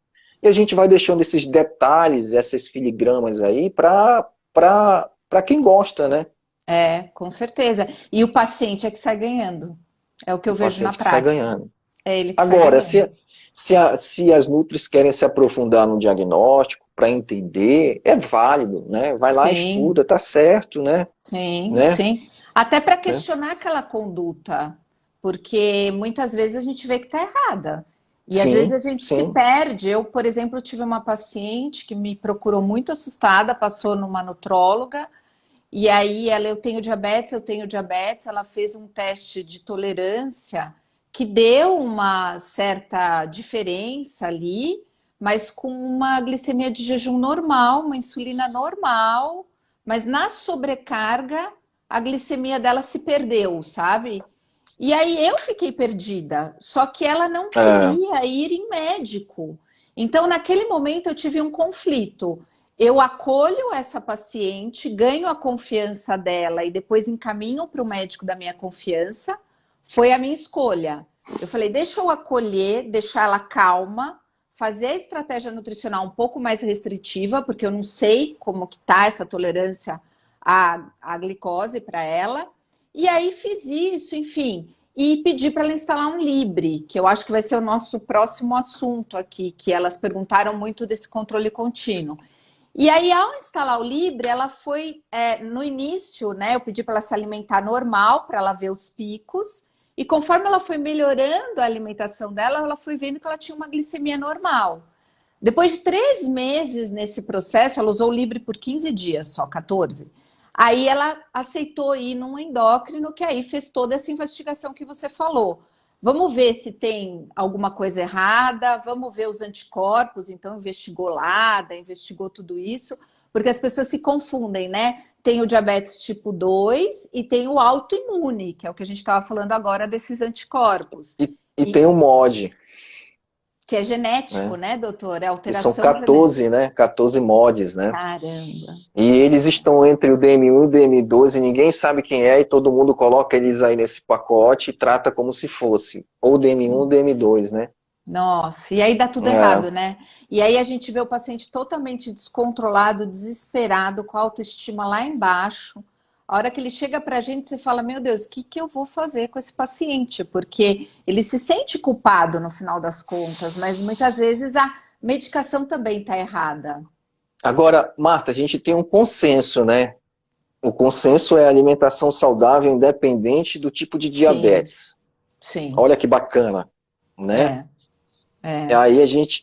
E a gente vai deixando esses detalhes, essas filigramas aí para quem gosta, né? Com certeza. E o paciente é que sai ganhando. É o que eu O vejo na paciente que sai prática. ganhando. É ele que sai Agora, ganhando. se as Nutris querem se aprofundar no diagnóstico para entender, é válido, né? Vai lá, Sim, estuda, tá certo, né? sim, Né? sim. Até para Né? questionar aquela conduta, porque muitas vezes a gente vê que está errada. E às vezes Sim, a gente se sim. perde. Eu, por exemplo, tive uma paciente que me procurou muito assustada, passou numa nutróloga, e aí ela, eu tenho diabetes, ela fez um teste de tolerância que deu uma certa diferença ali, mas com uma glicemia de jejum normal, uma insulina normal, mas na sobrecarga a glicemia dela se perdeu, sabe? E aí eu fiquei perdida, só que ela não É, queria ir em médico. Então, naquele momento, eu tive um conflito. Eu acolho essa paciente, ganho a confiança dela e depois encaminho para o médico da minha confiança. Foi a minha escolha. Eu falei, deixa eu acolher, deixar ela calma, fazer a estratégia nutricional um pouco mais restritiva, porque eu não sei como que tá essa tolerância à glicose para ela. E aí fiz isso, enfim. e pedir para ela instalar um Libre, que eu acho que vai ser o nosso próximo assunto aqui, que elas perguntaram muito desse controle contínuo. E aí, ao instalar o Libre, ela foi, no início, né, eu pedi para ela se alimentar normal, para ela ver os picos, e conforme ela foi melhorando a alimentação dela, ela foi vendo que ela tinha uma glicemia normal. Depois de 3 meses nesse processo, ela usou o Libre por 15 dias, só 14. Aí ela aceitou ir num endócrino, que aí fez toda essa investigação que você falou. Vamos ver se tem alguma coisa errada, vamos ver os anticorpos, então investigou LADA, investigou tudo isso, porque as pessoas se confundem, né? Tem o diabetes tipo 2 e tem o autoimune, que é o que a gente estava falando agora desses anticorpos. E E tem o MOD, que é genético, né? né, doutor? É Que são alteração genética. 14, né? 14 MODs, né? Caramba. E eles estão entre o DM1 e o DM2 e ninguém sabe quem é e todo mundo coloca eles aí nesse pacote e trata como se fosse ou DM1 ou DM2, né? Nossa, e aí dá tudo É. errado, né? E aí a gente vê o paciente totalmente descontrolado, desesperado, com a autoestima lá embaixo. A hora que ele chega pra gente, você fala: Meu Deus, o que que eu vou fazer com esse paciente? Porque ele se sente culpado no final das contas, mas muitas vezes a medicação também está errada. Agora, Marta, a gente tem um consenso, né? O consenso é alimentação saudável independente do tipo de Sim, diabetes. sim, Olha que bacana, né? é, é, Aí a gente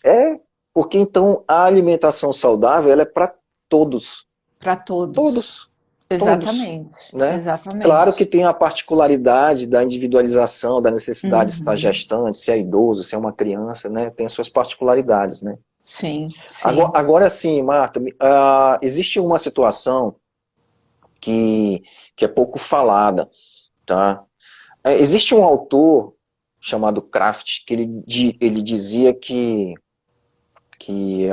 porque então a alimentação saudável ela é para todos, para todos. todos, todos, Exatamente, né? Claro que exatamente. tem a particularidade da individualização, da necessidade de estar Uhum. gestante, se é idoso, se é uma criança, né? Tem as suas particularidades, né? Sim, Agora, sim. agora sim, Marta, existe uma situação que, que é pouco falada, tá? Existe um autor chamado Kraft que ele dizia que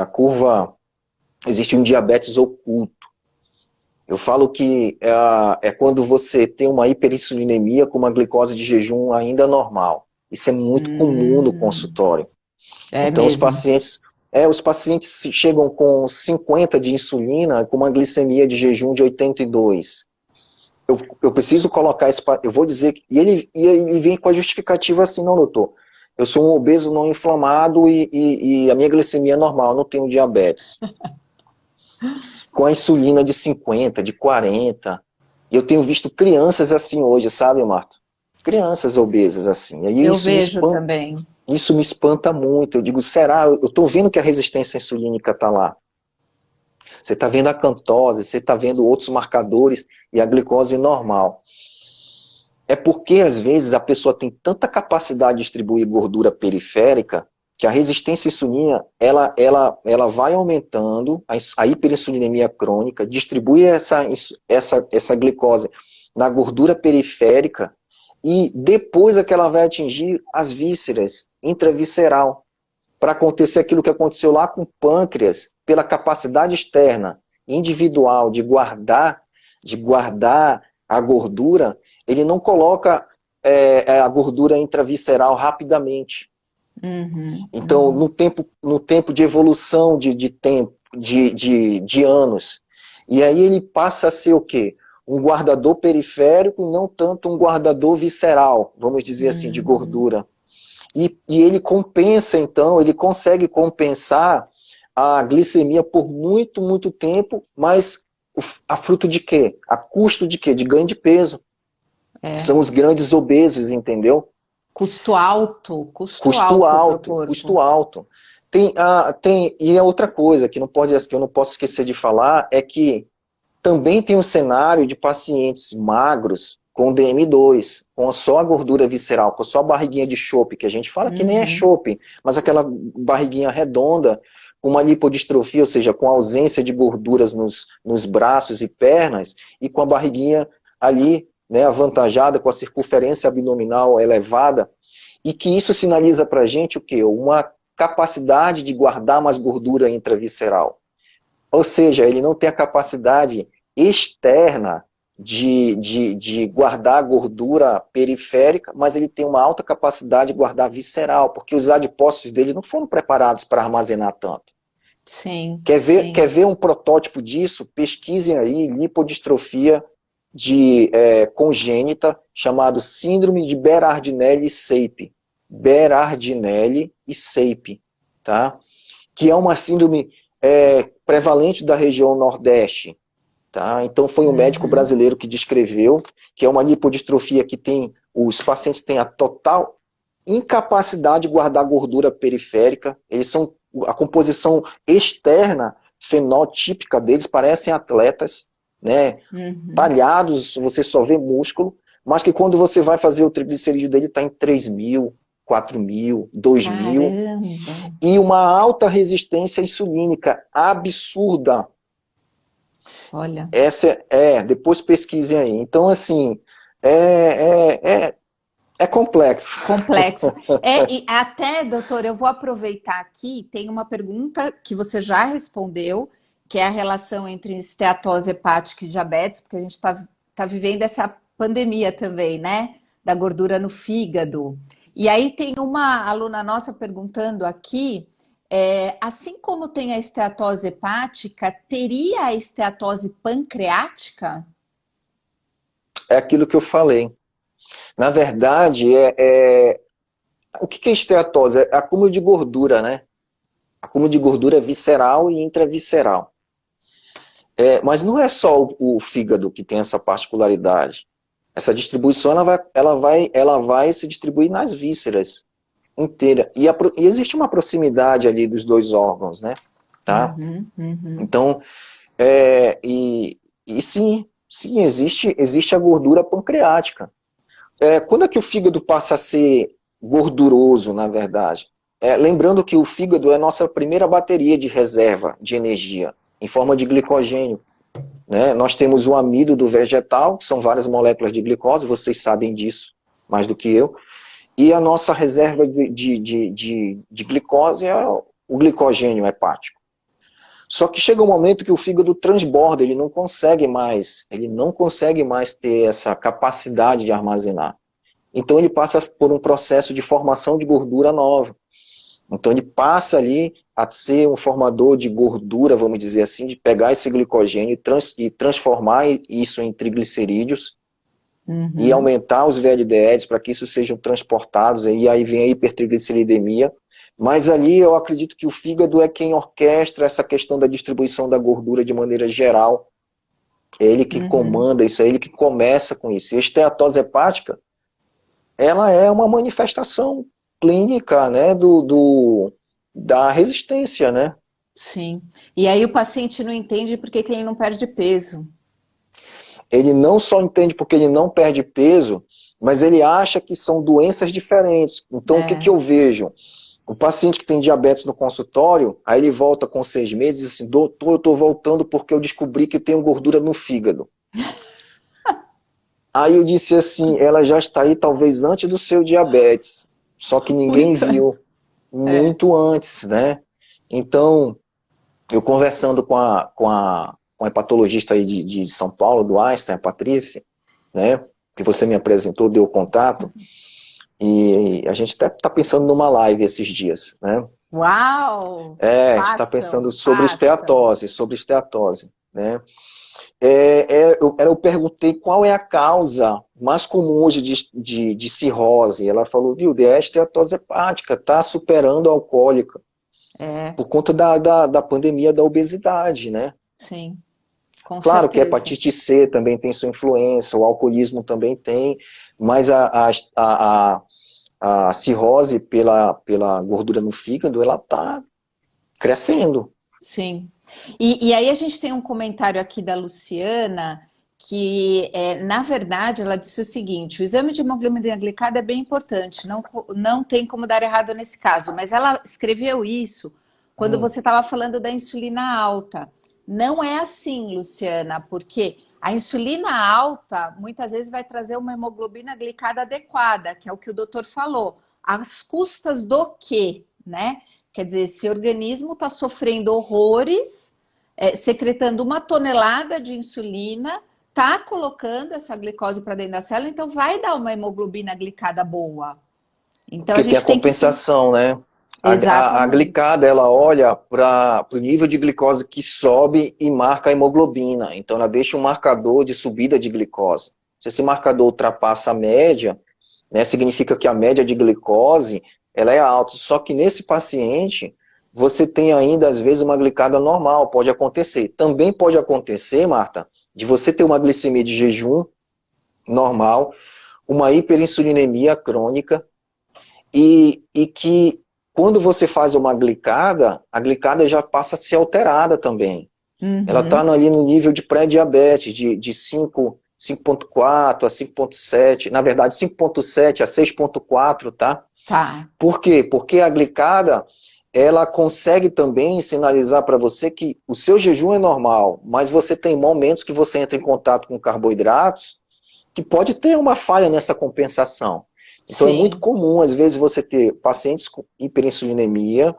a curva existe um diabetes oculto. Eu falo que é quando você tem uma hiperinsulinemia com uma glicose de jejum ainda normal. Isso é muito comum no Hum, consultório. é Então mesmo. os pacientes chegam com 50 de insulina com uma glicemia de jejum de 82. Eu preciso colocar esse, eu vou dizer, e ele vem com a justificativa assim, não, doutor, eu sou um obeso não inflamado e a minha glicemia é normal, não tenho diabetes. Com a insulina de 50, de 40. E eu tenho visto crianças assim hoje, sabe, Marta? Crianças obesas assim. E aí Eu vejo também. isso me espanta muito. Eu digo, será? Eu estou vendo que a resistência insulínica está lá. Você está vendo a cantose, você está vendo outros marcadores e a glicose normal. É porque, às vezes, a pessoa tem tanta capacidade de distribuir gordura periférica que a resistência à insulina, ela vai aumentando, a hiperinsulinemia crônica, distribui essa glicose na gordura periférica e depois é que ela vai atingir as vísceras, intravisceral, para acontecer aquilo que aconteceu lá com o pâncreas, pela capacidade externa, individual, de guardar a gordura, ele não coloca a gordura intravisceral rapidamente. Uhum, Então, uhum. no tempo de evolução de anos, e aí ele passa a ser o quê? Um guardador periférico e não tanto um guardador visceral, vamos dizer assim, de Uhum. gordura. E ele compensa, então, ele consegue compensar a glicemia por muito, muito tempo, mas a fruto de quê? A custo de quê? De ganho de peso. É. São os grandes obesos, entendeu? Custo Custo alto para o alto, corpo. custo alto. E a outra coisa que eu não posso esquecer de falar é que também tem um cenário de pacientes magros com DM2, com só a gordura visceral, com só a barriguinha de chope, que a gente fala que nem é Uhum. chope, mas aquela barriguinha redonda, com uma lipodistrofia, ou seja, com ausência de gorduras nos braços e pernas, e com a barriguinha ali, né, avantajada, com a circunferência abdominal elevada, e que isso sinaliza para a gente o quê? Uma capacidade de guardar mais gordura intravisceral. Ou seja, ele não tem a capacidade externa de guardar gordura periférica, mas ele tem uma alta capacidade de guardar visceral, porque os adipócitos dele não foram preparados para armazenar tanto. Sim, Quer ver, sim. quer ver um protótipo disso? Pesquisem aí lipodistrofia congênita chamado síndrome de Berardinelli-Seipe. Berardinelli-Seipe, tá? Que é uma síndrome prevalente da região Nordeste. Tá? Então foi um médico brasileiro que descreveu, que é uma lipodistrofia que os pacientes têm a total incapacidade de guardar gordura periférica, a composição externa, fenotípica deles, parecem atletas, né? Talhados, você só vê músculo, mas que quando você vai fazer o triglicerídeo dele está em 3.000, 4.000, 2.000, e uma alta resistência insulínica absurda. Olha. Depois pesquisem aí. Então, assim, é complexo. Complexo. E até, doutor, eu vou aproveitar aqui, tem uma pergunta que você já respondeu, que é a relação entre esteatose hepática e diabetes, porque a gente tá vivendo essa pandemia também, né? Da gordura no fígado. E aí tem uma aluna nossa perguntando aqui, assim como tem a esteatose hepática, teria a esteatose pancreática? É aquilo que eu falei. Na verdade, o que é esteatose? É acúmulo de gordura, né? Acúmulo de gordura visceral e intravisceral. Mas não é só o fígado que tem essa particularidade. Essa distribuição ela vai se distribuir nas vísceras inteira. E existe uma proximidade ali dos dois órgãos, né? Tá? Então, sim, existe a gordura pancreática. Quando é que o fígado passa a ser gorduroso, na verdade? Lembrando que o fígado é a nossa primeira bateria de reserva de energia, em forma de glicogênio. Né? Nós temos o amido do vegetal, que são várias moléculas de glicose, vocês sabem disso mais do que eu. E a nossa reserva de glicose é o glicogênio hepático. Só que chega um momento que o fígado transborda, ele não consegue mais ter essa capacidade de armazenar. Então ele passa por um processo de formação de gordura nova. Então ele passa ali a ser um formador de gordura, vamos dizer assim, de pegar esse glicogênio e transformar isso em triglicerídeos e aumentar os VLDLs para que isso sejam transportados, e aí vem a hipertrigliceridemia. Mas ali eu acredito que o fígado é quem orquestra essa questão da distribuição da gordura de maneira geral. É ele que comanda isso, é ele que começa com isso. E a esteatose hepática, ela é uma manifestação clínica, né, da resistência, né? Sim. E aí o paciente não entende por que ele não perde peso. Ele não só entende porque ele não perde peso, mas ele acha que são doenças diferentes. Então, o que eu vejo? O paciente que tem diabetes no consultório, aí ele volta com 6 meses e diz assim, doutor, eu estou voltando porque eu descobri que tenho gordura no fígado. Aí eu disse assim, ela já está aí talvez antes do seu diabetes, só que ninguém viu muito antes, né? Então, eu conversando com a hepatologista aí de São Paulo, do Einstein, a Patrícia, né? Que você me apresentou, deu contato, e a gente até está pensando numa live esses dias, né? Uau! A gente está pensando sobre esteatose, né? Eu perguntei qual é a causa mais comum hoje de cirrose. Ela falou, viu, é a esteatose hepática, está superando a alcoólica. Por conta da pandemia da obesidade, né? Sim, com claro certeza. Que a hepatite C também tem sua influência, o alcoolismo também tem, mas a cirrose pela gordura no fígado, ela está crescendo. Sim. E aí a gente tem um comentário aqui da Luciana, que na verdade ela disse o seguinte, o exame de hemoglobina glicada é bem importante, não tem como dar errado nesse caso, mas ela escreveu isso quando você estava falando da insulina alta. Não é assim, Luciana, porque a insulina alta muitas vezes vai trazer uma hemoglobina glicada adequada, que é o que o doutor falou, às custas do quê, né? Quer dizer, esse organismo está sofrendo horrores, secretando 1 tonelada de insulina, está colocando essa glicose para dentro da célula, então vai dar uma hemoglobina glicada boa. Então Porque tem a compensação, né? A Exatamente. glicada, ela olha para o nível de glicose que sobe e marca a hemoglobina. Então, ela deixa um marcador de subida de glicose. Se esse marcador ultrapassa a média, né, significa que a média de glicose ela é alta. Só que nesse paciente, você tem ainda, às vezes, uma glicada normal. Pode acontecer. Também pode acontecer, Marta, de você ter uma glicemia de jejum normal, uma hiperinsulinemia crônica, e que quando você faz uma glicada, a glicada já passa a ser alterada também. Ela está Uhum. ali no nível de pré-diabetes, de 5,4 a 5,7, na verdade 5,7 a 6,4, tá? Tá. Por quê? Porque a glicada, ela consegue também sinalizar para você que o seu jejum é normal, mas você tem momentos que você entra em contato com carboidratos que pode ter uma falha nessa compensação. Então é muito Sim. comum, às vezes, você ter pacientes com hiperinsulinemia,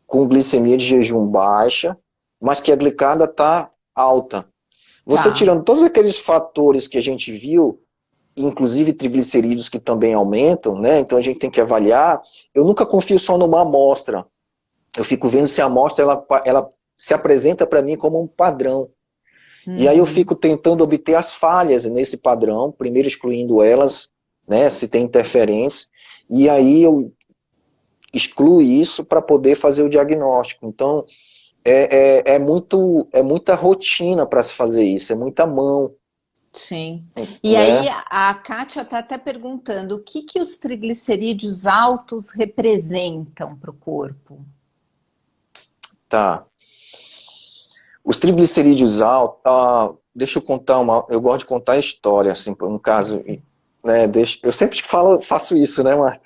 com glicemia de jejum baixa, mas que a glicada está alta. Você Tá. tirando todos aqueles fatores que a gente viu, inclusive triglicerídeos que também aumentam, né? Então a gente tem que avaliar. Eu nunca confio só numa amostra. Eu fico vendo se a amostra ela se apresenta para mim como um padrão. E aí eu Uhum. fico tentando obter as falhas nesse padrão, primeiro excluindo elas, né, se tem interferentes, e aí eu excluo isso para poder fazer o diagnóstico. Então, é muita rotina para se fazer isso, é muita mão, Sim. E aí né? a Kátia está até perguntando o que que os triglicerídeos altos representam para o corpo? Tá. Os triglicerídeos altos, deixa eu contar eu gosto de contar a história, assim, por um caso, né, eu sempre faço isso, né, mas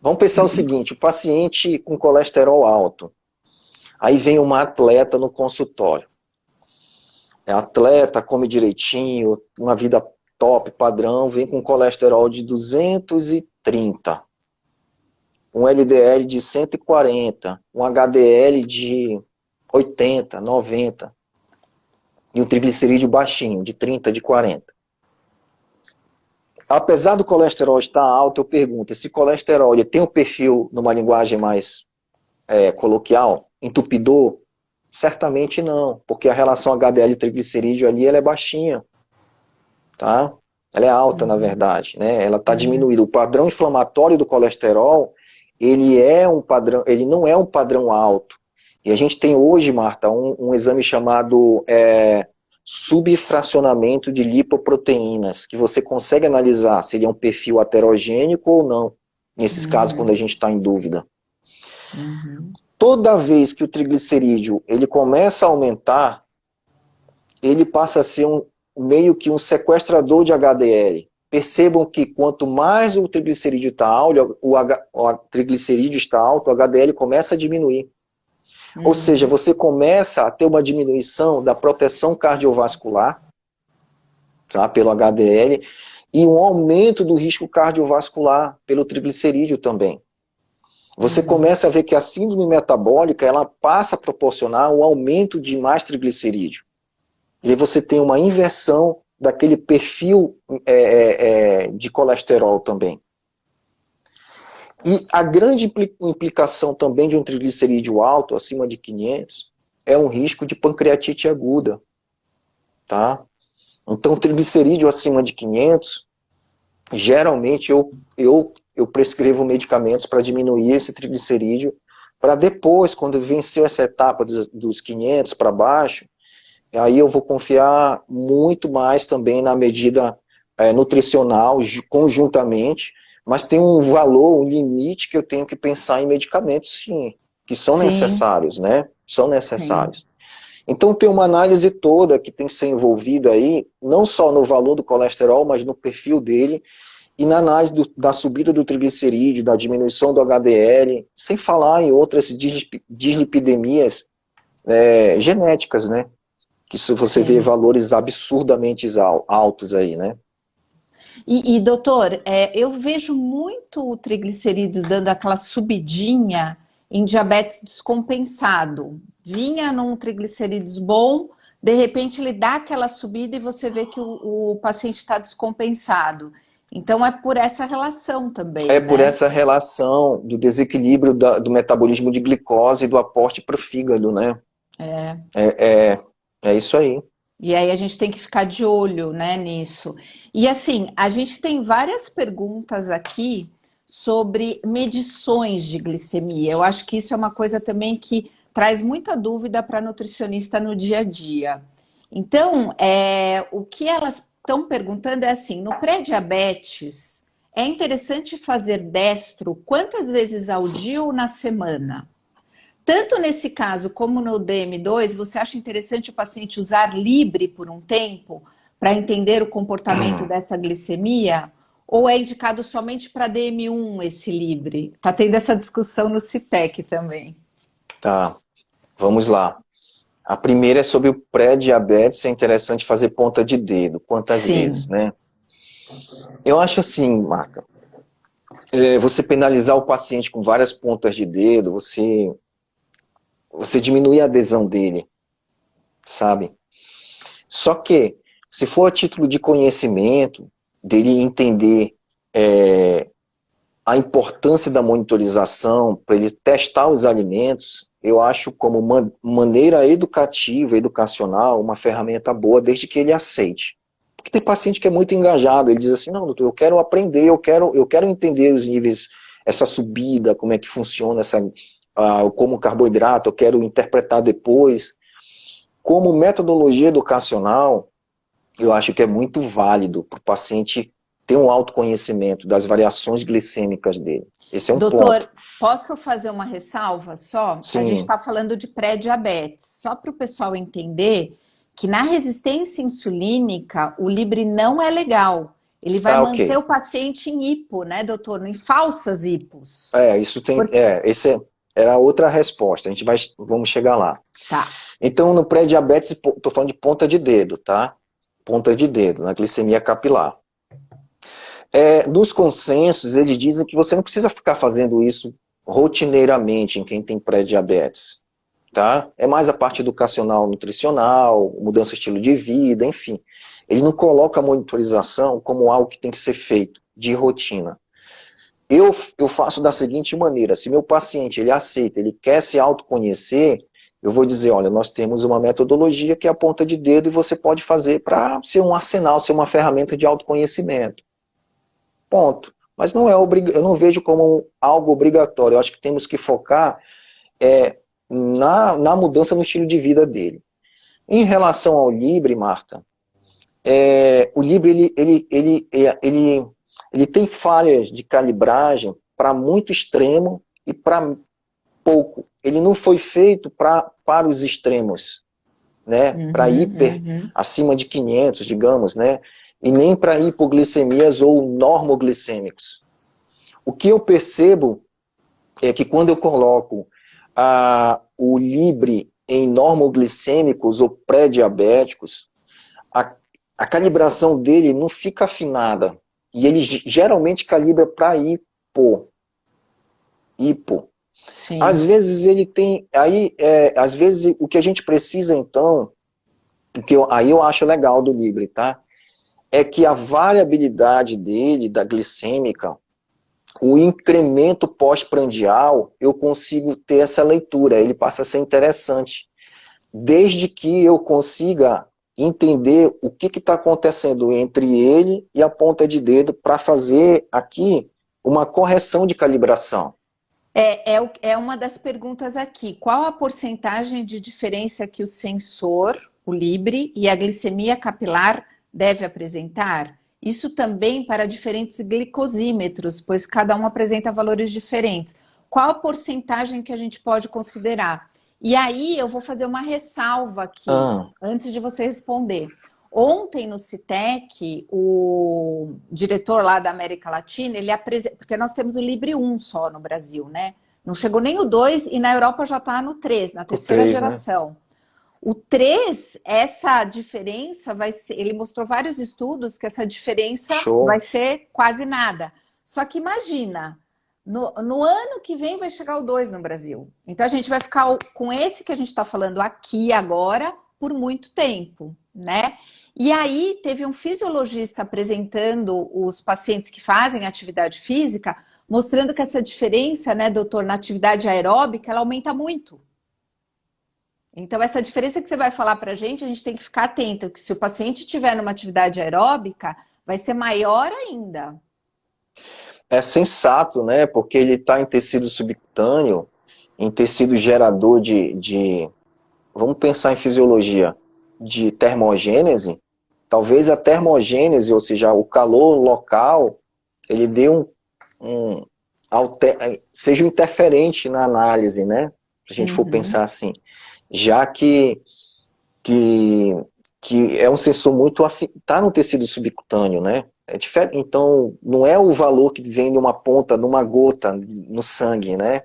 vamos pensar o Sim. seguinte, o paciente com colesterol alto, aí vem uma atleta no consultório. É atleta, come direitinho, uma vida top, padrão, vem com colesterol de 230, um LDL de 140, um HDL de 80, 90 e um triglicerídeo baixinho, de 30, de 40. Apesar do colesterol estar alto, eu pergunto, esse colesterol ele tem um perfil, numa linguagem mais coloquial, entupidor? Certamente não, porque a relação HDL triglicerídeo ali ela é baixinha, tá? Ela é alta, na Uhum. verdade, né? Ela está Uhum. diminuída. O padrão inflamatório do colesterol, ele não é um padrão alto. E a gente tem hoje, Marta, um exame chamado subfracionamento de lipoproteínas, que você consegue analisar se ele é um perfil aterogênico ou não, nesses casos quando a Uhum. gente está em dúvida. Uhum. Toda vez que o triglicerídeo ele começa a aumentar, ele passa a ser meio que um sequestrador de HDL. Percebam que quanto mais o triglicerídeo está alto, o triglicerídeo está alto, o HDL começa a diminuir. Ou seja, Uhum. você começa a ter uma diminuição da proteção cardiovascular, tá, pelo HDL, e um aumento do risco cardiovascular pelo triglicerídeo também. Você Uhum. começa a ver que a síndrome metabólica ela passa a proporcionar um aumento de mais triglicerídeo. E aí você tem uma inversão daquele perfil de colesterol também. E a grande implicação também de um triglicerídeo alto, acima de 500, é um risco de pancreatite aguda, tá? Então, triglicerídeo acima de 500, geralmente eu prescrevo medicamentos para diminuir esse triglicerídeo, para depois, quando venceu essa etapa dos 500 para baixo, aí eu vou confiar muito mais também na medida nutricional, conjuntamente, mas tem um valor, um limite que eu tenho que pensar em medicamentos, sim, que são Sim, necessários, né? São sim. necessários. Então tem uma análise toda que tem que ser envolvida aí, não só no valor do colesterol, mas no perfil dele, e na análise da subida do triglicerídeo, da diminuição do HDL, sem falar em outras dislipidemias genéticas, né? Que se você vê Sim. valores absurdamente altos aí, né? Doutor, eu vejo muito o triglicerídeos dando aquela subidinha em diabetes descompensado. Vinha num triglicerídeos bom, de repente ele dá aquela subida e você vê que o paciente está descompensado. Então é por essa relação também, É por né? essa relação do desequilíbrio do metabolismo de glicose e do aporte para o fígado, né? É. É, é, é isso aí. E aí a gente tem que ficar de olho, né, nisso. E assim, a gente tem várias perguntas aqui sobre medições de glicemia. Eu acho que isso é uma coisa também que traz muita dúvida para nutricionista no dia a dia. Então, o que elas estão perguntando é assim: no pré-diabetes, é interessante fazer destro quantas vezes ao dia ou na semana? Tanto nesse caso como no DM2, você acha interessante o paciente usar Libre por um tempo para entender o comportamento dessa glicemia? Ou é indicado somente para DM1 esse Libre? Está tendo essa discussão no CITEC também. Tá, vamos lá. A primeira é sobre o pré-diabetes, é interessante fazer ponta de dedo, quantas vezes, Sim, né? Eu acho assim, Marta, você penalizar o paciente com várias pontas de dedo, você diminui a adesão dele, sabe? Só que, se for a título de conhecimento, dele entender é, a importância da monitorização, para ele testar os alimentos, eu acho como maneira educativa, educacional, uma ferramenta boa, desde que ele aceite. Porque tem paciente que é muito engajado, ele diz assim, não, doutor, eu quero aprender, eu quero entender os níveis, essa subida, como é que funciona, como carboidrato, eu quero interpretar depois. Como metodologia educacional, eu acho que é muito válido para o paciente ter um autoconhecimento das variações glicêmicas dele. Esse é um ponto. doutor, posso fazer uma ressalva só? A gente Sim, está falando de pré-diabetes, só para o pessoal entender que na resistência insulínica o Libre não é legal. Ele vai tá manter ok. o paciente em hipo, né, doutor? Em falsas hipos. Isso tem, Por- era outra resposta, vamos chegar lá. Tá. Então, no pré-diabetes, estou falando de ponta de dedo, tá? Ponta de dedo, na glicemia capilar. Nos consensos, eles dizem que você não precisa ficar fazendo isso rotineiramente em quem tem pré-diabetes, tá? É mais a parte educacional, nutricional, mudança de estilo de vida, enfim. Ele não coloca a monitorização como algo que tem que ser feito de rotina. Eu faço da seguinte maneira, se meu paciente ele aceita, ele quer se autoconhecer, eu vou dizer, olha, nós temos uma metodologia que é a ponta de dedo e você pode fazer para ser um arsenal, ser uma ferramenta de autoconhecimento. Ponto. Mas não eu não vejo como algo obrigatório. Eu acho que temos que focar na mudança no estilo de vida dele. Em relação ao Libre, Marta, o Libre ele tem falhas de calibragem para muito extremo e para pouco. Ele não foi feito para os extremos, né? Para Uhum, hiper uhum. acima de 500, digamos, né? E nem para hipoglicemias ou normoglicêmicos. O que eu percebo é que quando eu coloco o Libre em normoglicêmicos ou pré-diabéticos, a, a calibração dele não fica afinada. E ele geralmente calibra para hipo. Às Sim. vezes ele tem. Às vezes o que a gente precisa, então, aí eu acho legal do Libre, tá? É que a variabilidade dele, da glicêmica, o incremento pós-prandial, eu consigo ter essa leitura, ele passa a ser interessante. Desde que eu consiga entender o que está acontecendo entre ele e a ponta de dedo para fazer aqui uma correção de calibração. É uma das perguntas aqui. Qual a porcentagem de diferença que o sensor, o Libre, e a glicemia capilar deve apresentar? Isso também para diferentes glicosímetros, pois cada um apresenta valores diferentes. Qual a porcentagem que a gente pode considerar? E aí eu vou fazer uma ressalva aqui, Ah, antes de você responder. Ontem no CITEC, o diretor lá da América Latina, ele apresenta, porque nós temos o Libre 1 só no Brasil, né? Não chegou nem o 2 e na Europa já está no 3, na o terceira 3, né? geração. O 3, essa diferença vai ser, ele mostrou vários estudos que essa diferença vai Show. ser quase nada. Só que imagina, no ano que vem vai chegar o 2 no Brasil. Então a gente vai ficar com esse que a gente está falando aqui agora por muito tempo, né? E aí teve um fisiologista apresentando os pacientes que fazem atividade física, mostrando que essa diferença, né, doutor, na atividade aeróbica, ela aumenta muito. Então, essa diferença que você vai falar para a gente tem que ficar atento, que se o paciente estiver numa atividade aeróbica, vai ser maior ainda. É sensato, né? Porque ele está em tecido subcutâneo, em tecido gerador vamos pensar em fisiologia, de termogênese. Talvez a termogênese, ou seja, o calor local, ele dê seja um interferente na análise, né? Se a gente for pensar assim. Já que, que é um sensor muito está no tecido subcutâneo, né? É diferente, então, não é o valor que vem de uma ponta, numa gota no sangue, né?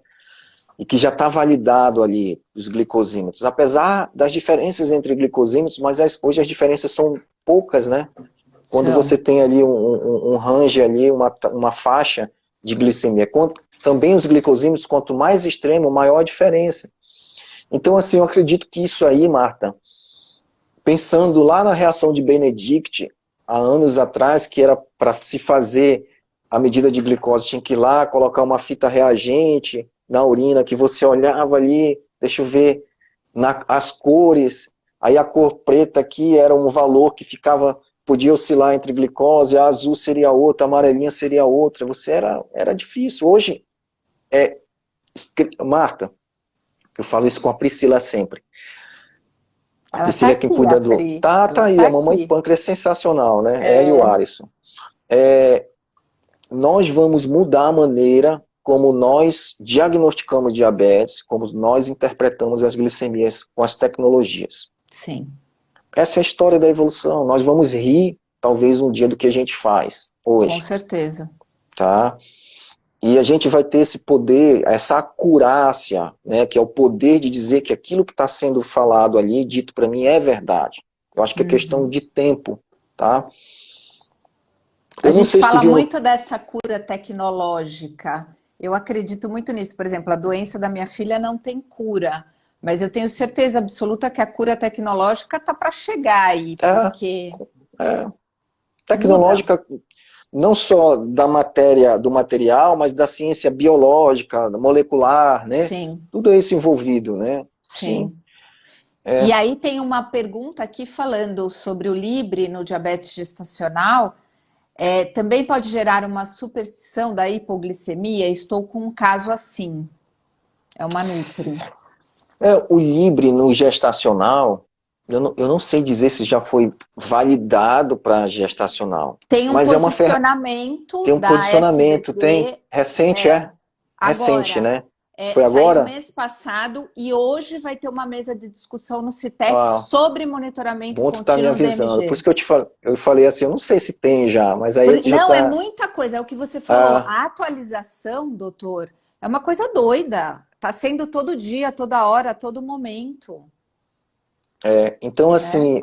E que já está validado ali, os glicosímetros. Apesar das diferenças entre glicosímetros, mas hoje as diferenças são poucas, né? Quando você tem ali um range ali, uma faixa de glicemia. Também os glicosímetros, quanto mais extremo, maior a diferença. Então, assim, eu acredito que isso aí, Marta, pensando lá na reação de Benedict, há anos atrás, que era para se fazer a medida de glicose, tinha que ir lá, colocar uma fita reagente na urina, que você olhava ali, deixa eu ver, as cores, aí a cor preta aqui era um valor que podia oscilar entre glicose, a azul seria outra, a amarelinha seria outra, era difícil. Hoje, Marta, eu falo isso com a Priscila sempre. A Ela Priscila tá é quem aqui, cuida a Pri. Tá Ela aí, tá a mamãe aqui. pâncreas é sensacional, né? Ela e o Alisson. Nós vamos mudar a maneira como nós diagnosticamos diabetes, como nós interpretamos as glicemias com as tecnologias. Sim. Essa é a história da evolução. Nós vamos rir, talvez, um dia do que a gente faz Com hoje. certeza. Tá? E a gente vai ter esse poder, essa acurácia, né, que é o poder de dizer que aquilo que está sendo falado ali, dito para mim, é verdade. Eu acho que é questão de tempo, tá? A Eu não gente sei se tu fala viu muito dessa cura tecnológica. Eu acredito muito nisso. Por exemplo, a doença da minha filha não tem cura, mas eu tenho certeza absoluta que a cura tecnológica está para chegar aí, porque é, muda. tecnológica não só da matéria, do material, mas da ciência biológica, molecular, né? Sim, Tudo isso envolvido, né? Sim, sim. E aí tem uma pergunta aqui falando sobre o Libre no diabetes gestacional. Também pode gerar uma superstição da hipoglicemia? Estou com um caso assim. É uma Nutri. O Libre no gestacional, eu não sei dizer se já foi validado para gestacional, Tem um mas posicionamento tem um da posicionamento, tem SBT recente, recente, agora. né? Foi Saiu agora? mês passado e hoje vai ter uma mesa de discussão no CITEC Ah, sobre monitoramento bom tu tá me contínuo do avisando. Por DMG. isso que eu falei assim, eu não sei se tem já, mas aí tu já Não, é tá. muita coisa, é o que você falou. Ah, A atualização, doutor, é uma coisa doida. Está sendo todo dia, toda hora, todo momento, então, né? assim,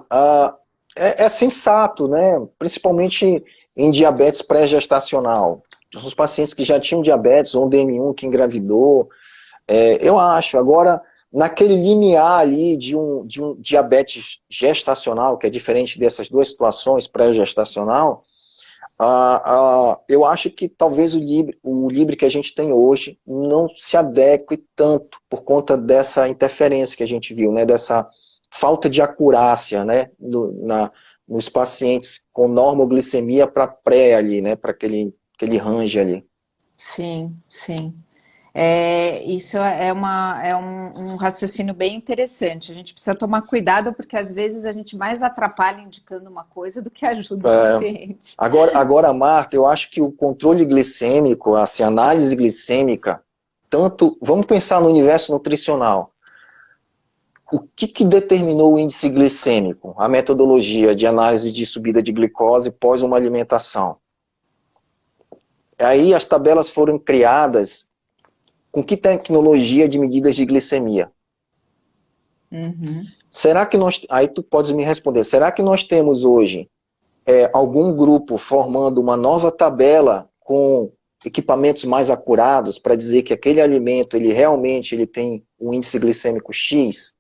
é sensato, né? Principalmente em diabetes pré-gestacional. Os pacientes que já tinham diabetes ou um DM1 que engravidou, eu acho. Agora, naquele limiar ali de um diabetes gestacional, que é diferente dessas duas situações, pré-gestacional, eu acho que talvez o Libre que a gente tem hoje não se adeque tanto por conta dessa interferência que a gente viu, né? Dessa falta de acurácia, né? Nos pacientes com normoglicemia para pré ali, né? Para aquele range ali. Sim, sim. Isso é um raciocínio bem interessante. A gente precisa tomar cuidado porque às vezes a gente mais atrapalha indicando uma coisa do que ajuda o É, paciente. agora, Marta, eu acho que o controle glicêmico, assim, análise glicêmica, tanto, vamos pensar no universo nutricional. O que determinou o índice glicêmico? A metodologia de análise de subida de glicose pós uma alimentação. Aí as tabelas foram criadas com que tecnologia de medidas de glicemia? Uhum. Será que aí tu podes me responder, será que nós temos hoje algum grupo formando uma nova tabela com equipamentos mais acurados para dizer que aquele alimento ele realmente tem um índice glicêmico X?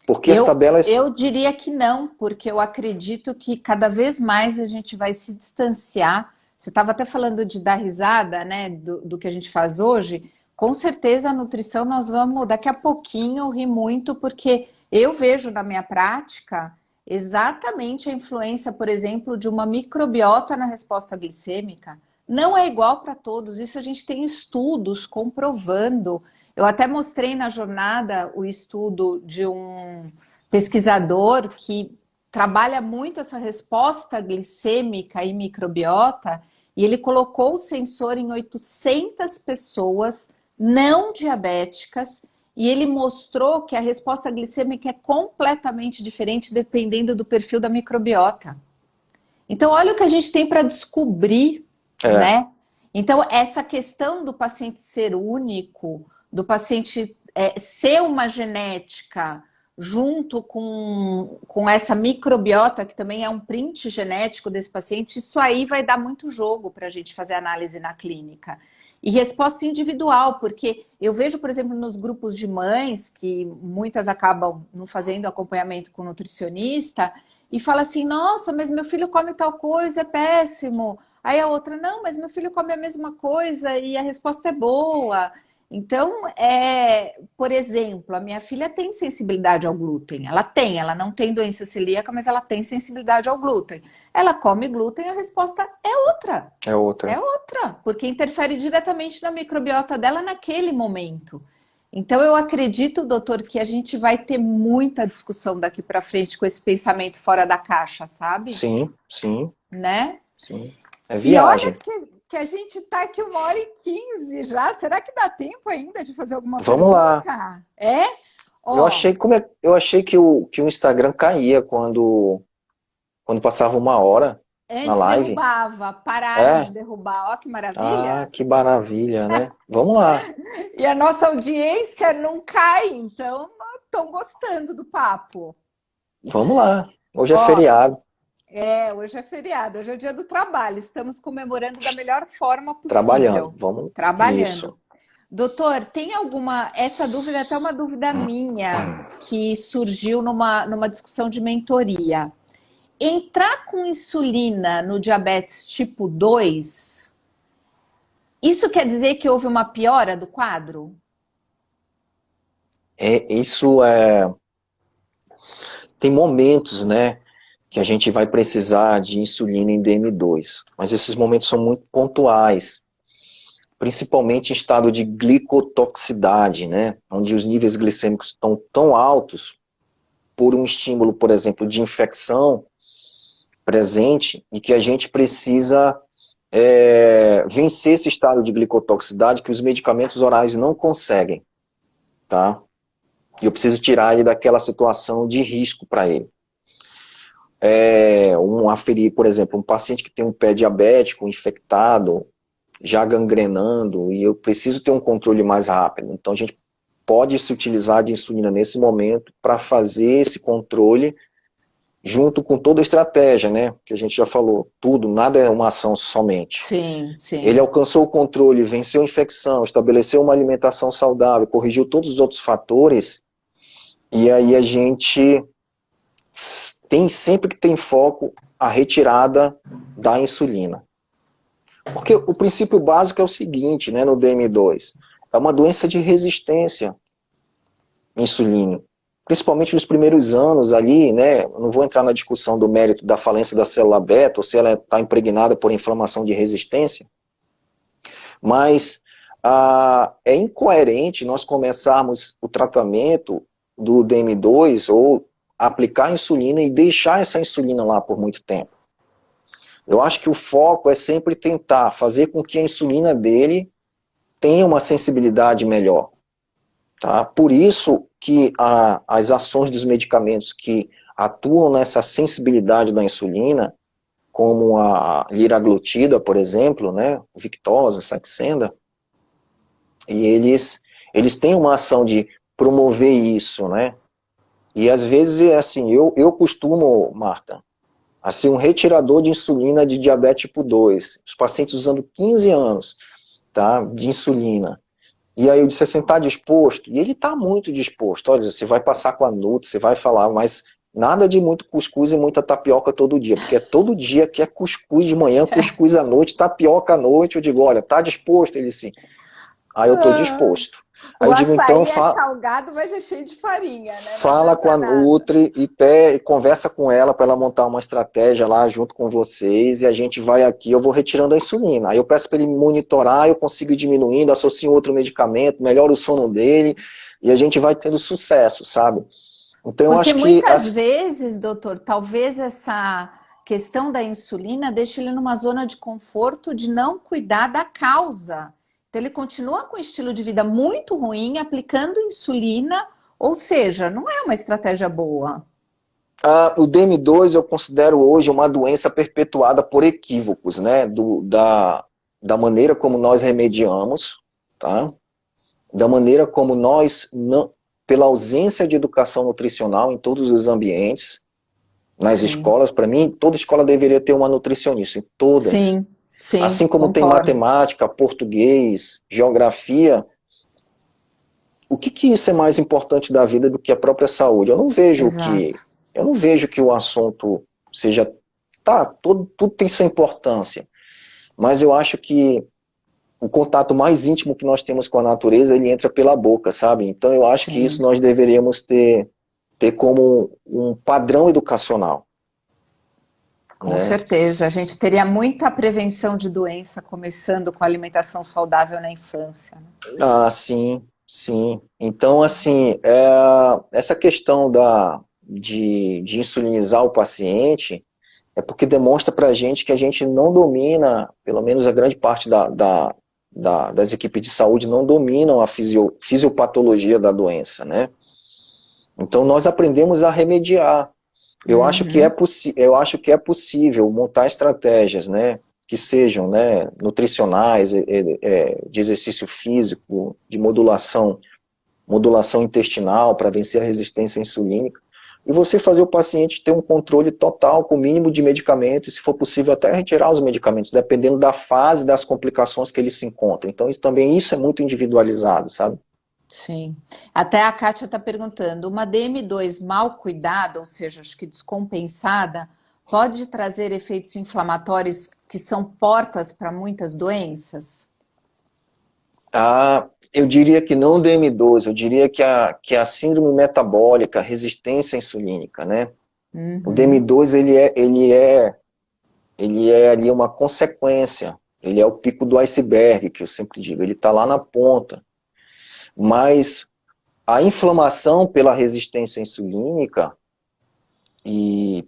Porque as tabelas... Eu diria que não, porque eu acredito que cada vez mais a gente vai se distanciar. Você estava até falando de dar risada, né, do que a gente faz hoje. Com certeza a nutrição nós vamos daqui a pouquinho rir muito, porque eu vejo na minha prática exatamente a influência, por exemplo, de uma microbiota na resposta glicêmica. Não é igual para todos, isso a gente tem estudos comprovando. Eu até mostrei na jornada o estudo de um pesquisador que trabalha muito essa resposta glicêmica e microbiota, e ele colocou o sensor em 800 pessoas não diabéticas, e ele mostrou que a resposta glicêmica é completamente diferente dependendo do perfil da microbiota. Então, olha o que a gente tem para descobrir, É, né? Então, essa questão do paciente ser único, do paciente ser uma genética junto com essa microbiota, que também é um print genético desse paciente, isso aí vai dar muito jogo para a gente fazer análise na clínica. E resposta individual, porque eu vejo, por exemplo, nos grupos de mães, que muitas acabam não fazendo acompanhamento com nutricionista, e fala assim, nossa, mas meu filho come tal coisa, é péssimo. Aí a outra, não, mas meu filho come a mesma coisa e a resposta é boa. Então, por exemplo, a minha filha tem sensibilidade ao glúten. Ela não tem doença celíaca, mas ela tem sensibilidade ao glúten. Ela come glúten, a resposta é outra. é É outra. outra, porque interfere diretamente na microbiota dela naquele momento. Então, eu acredito, doutor, que a gente vai ter muita discussão daqui para frente com esse pensamento fora da caixa, sabe? Sim, sim, Né? sim. É E olha viagem. que a gente está aqui 1h15 já. Será que dá tempo ainda de fazer alguma Vamos lá. pergunta? É? Eu Ó, achei, eu achei que o Instagram caía quando passava 1 hora na antes live. derrubava, pararam de É? derrubar. Ó, que Ah, maravilha. que maravilha, né? Vamos lá. E a nossa audiência não cai, então estão gostando do papo. Vamos lá. Hoje é Ó, feriado. hoje é feriado, hoje é o dia do trabalho. Estamos comemorando da melhor forma Trabalhando. possível, Vamos. trabalhando. Isso. Doutor, tem alguma. Essa dúvida é até uma dúvida minha que surgiu numa discussão de mentoria. Entrar com insulina no diabetes tipo 2, isso quer dizer que houve uma piora do quadro? Isso é. Tem momentos, né, que a gente vai precisar de insulina em DM2, mas esses momentos são muito pontuais, principalmente em estado de glicotoxicidade, né, onde os níveis glicêmicos estão tão altos por um estímulo, por exemplo, de infecção presente e que a gente precisa vencer esse estado de glicotoxicidade que os medicamentos orais não conseguem, tá? E eu preciso tirar ele daquela situação de risco para ele. Aferir, por exemplo, um paciente que tem um pé diabético infectado, já gangrenando, e eu preciso ter um controle mais rápido. Então a gente pode se utilizar de insulina nesse momento para fazer esse controle junto com toda a estratégia, né? Que a gente já falou, tudo, nada é uma ação somente. Sim, Ele sim. alcançou o controle, venceu a infecção, estabeleceu uma alimentação saudável, corrigiu todos os outros fatores, e aí a gente tem sempre que ter em foco a retirada da insulina. Porque o princípio básico é o seguinte, né, no DM2, é uma doença de resistência à insulina. Principalmente nos primeiros anos ali, né, não vou entrar na discussão do mérito da falência da célula beta, ou se ela está impregnada por inflamação de resistência, mas é incoerente nós começarmos o tratamento do DM2 ou aplicar insulina e deixar essa insulina lá por muito tempo. Eu acho que o foco é sempre tentar fazer com que a insulina dele tenha uma sensibilidade melhor. Tá? Por isso que as ações dos medicamentos que atuam nessa sensibilidade da insulina, como a liraglutida, por exemplo, né, Victoza, Saxenda, e eles têm uma ação de promover isso, né? E às vezes é assim, eu costumo, Marta, assim, um retirador de insulina de diabetes tipo 2, os pacientes usando 15 anos, tá, de insulina, E aí eu disse assim, tá disposto? E ele tá muito disposto. Olha, você vai passar com a Nutri, você vai falar, mas nada de muito cuscuz e muita tapioca todo dia, porque é todo dia que é cuscuz de manhã, cuscuz à noite, tapioca à noite. Eu digo, olha, tá disposto? Ele sim. Aí eu tô disposto. Aí O eu digo, então, açaí é salgado, mas é cheio de farinha, né? Não fala com adianta a nada. Nutri e conversa com ela para ela montar uma estratégia lá junto com vocês e a gente vai aqui, eu vou retirando a insulina. Aí eu peço para ele monitorar, eu consigo ir diminuindo, associo outro medicamento, melhora o sono dele e a gente vai tendo sucesso, sabe? Então eu Porque acho que muitas vezes, doutor, talvez essa questão da insulina deixe ele numa zona de conforto de não cuidar da causa. Então, ele continua com um estilo de vida muito ruim, aplicando insulina, ou seja, não é uma estratégia boa. o DM2 eu considero hoje uma doença perpetuada por equívocos, né? Da maneira como nós remediamos, tá? Da maneira como nós, não, pela ausência de educação nutricional em todos os ambientes, nas Sim, escolas, para mim, toda escola deveria ter uma nutricionista, em todas. sim, sim, Assim como tem concordo. matemática, português, geografia, o que isso é mais importante da vida do que a própria saúde? Exato. Eu não vejo que o assunto seja, tá, tudo tem sua importância, mas eu acho que o contato mais íntimo que nós temos com a natureza, ele entra pela boca, sabe? Então eu acho que isso Sim. nós deveríamos ter como um padrão educacional, Com né? certeza, a gente teria muita prevenção de doença começando com alimentação saudável na infância, né? Ah, sim, sim. Então, assim, essa questão de insulinizar o paciente é porque demonstra para a gente que a gente não domina, pelo menos a grande parte das equipes de saúde não dominam a fisiopatologia da doença, né? Então, nós aprendemos a remediar. Uhum. Eu acho que é possível montar estratégias, né, que sejam, né, nutricionais, de exercício físico, de modulação intestinal para vencer a resistência insulínica, e você fazer o paciente ter um controle total com o mínimo de medicamentos, se for possível até retirar os medicamentos, dependendo da fase das complicações que ele se encontra. Então isso é muito individualizado, sabe? Sim. Até a Kátia está perguntando: uma DM2 mal cuidada, ou seja, acho que descompensada, pode trazer efeitos inflamatórios que são portas para muitas doenças? Eu diria que não o DM2, eu diria que a síndrome metabólica, resistência insulínica, né? O Uhum. DM2, ele é ali uma consequência, ele é o pico do iceberg, que eu sempre digo, ele está lá na ponta. Mas a inflamação pela resistência insulínica e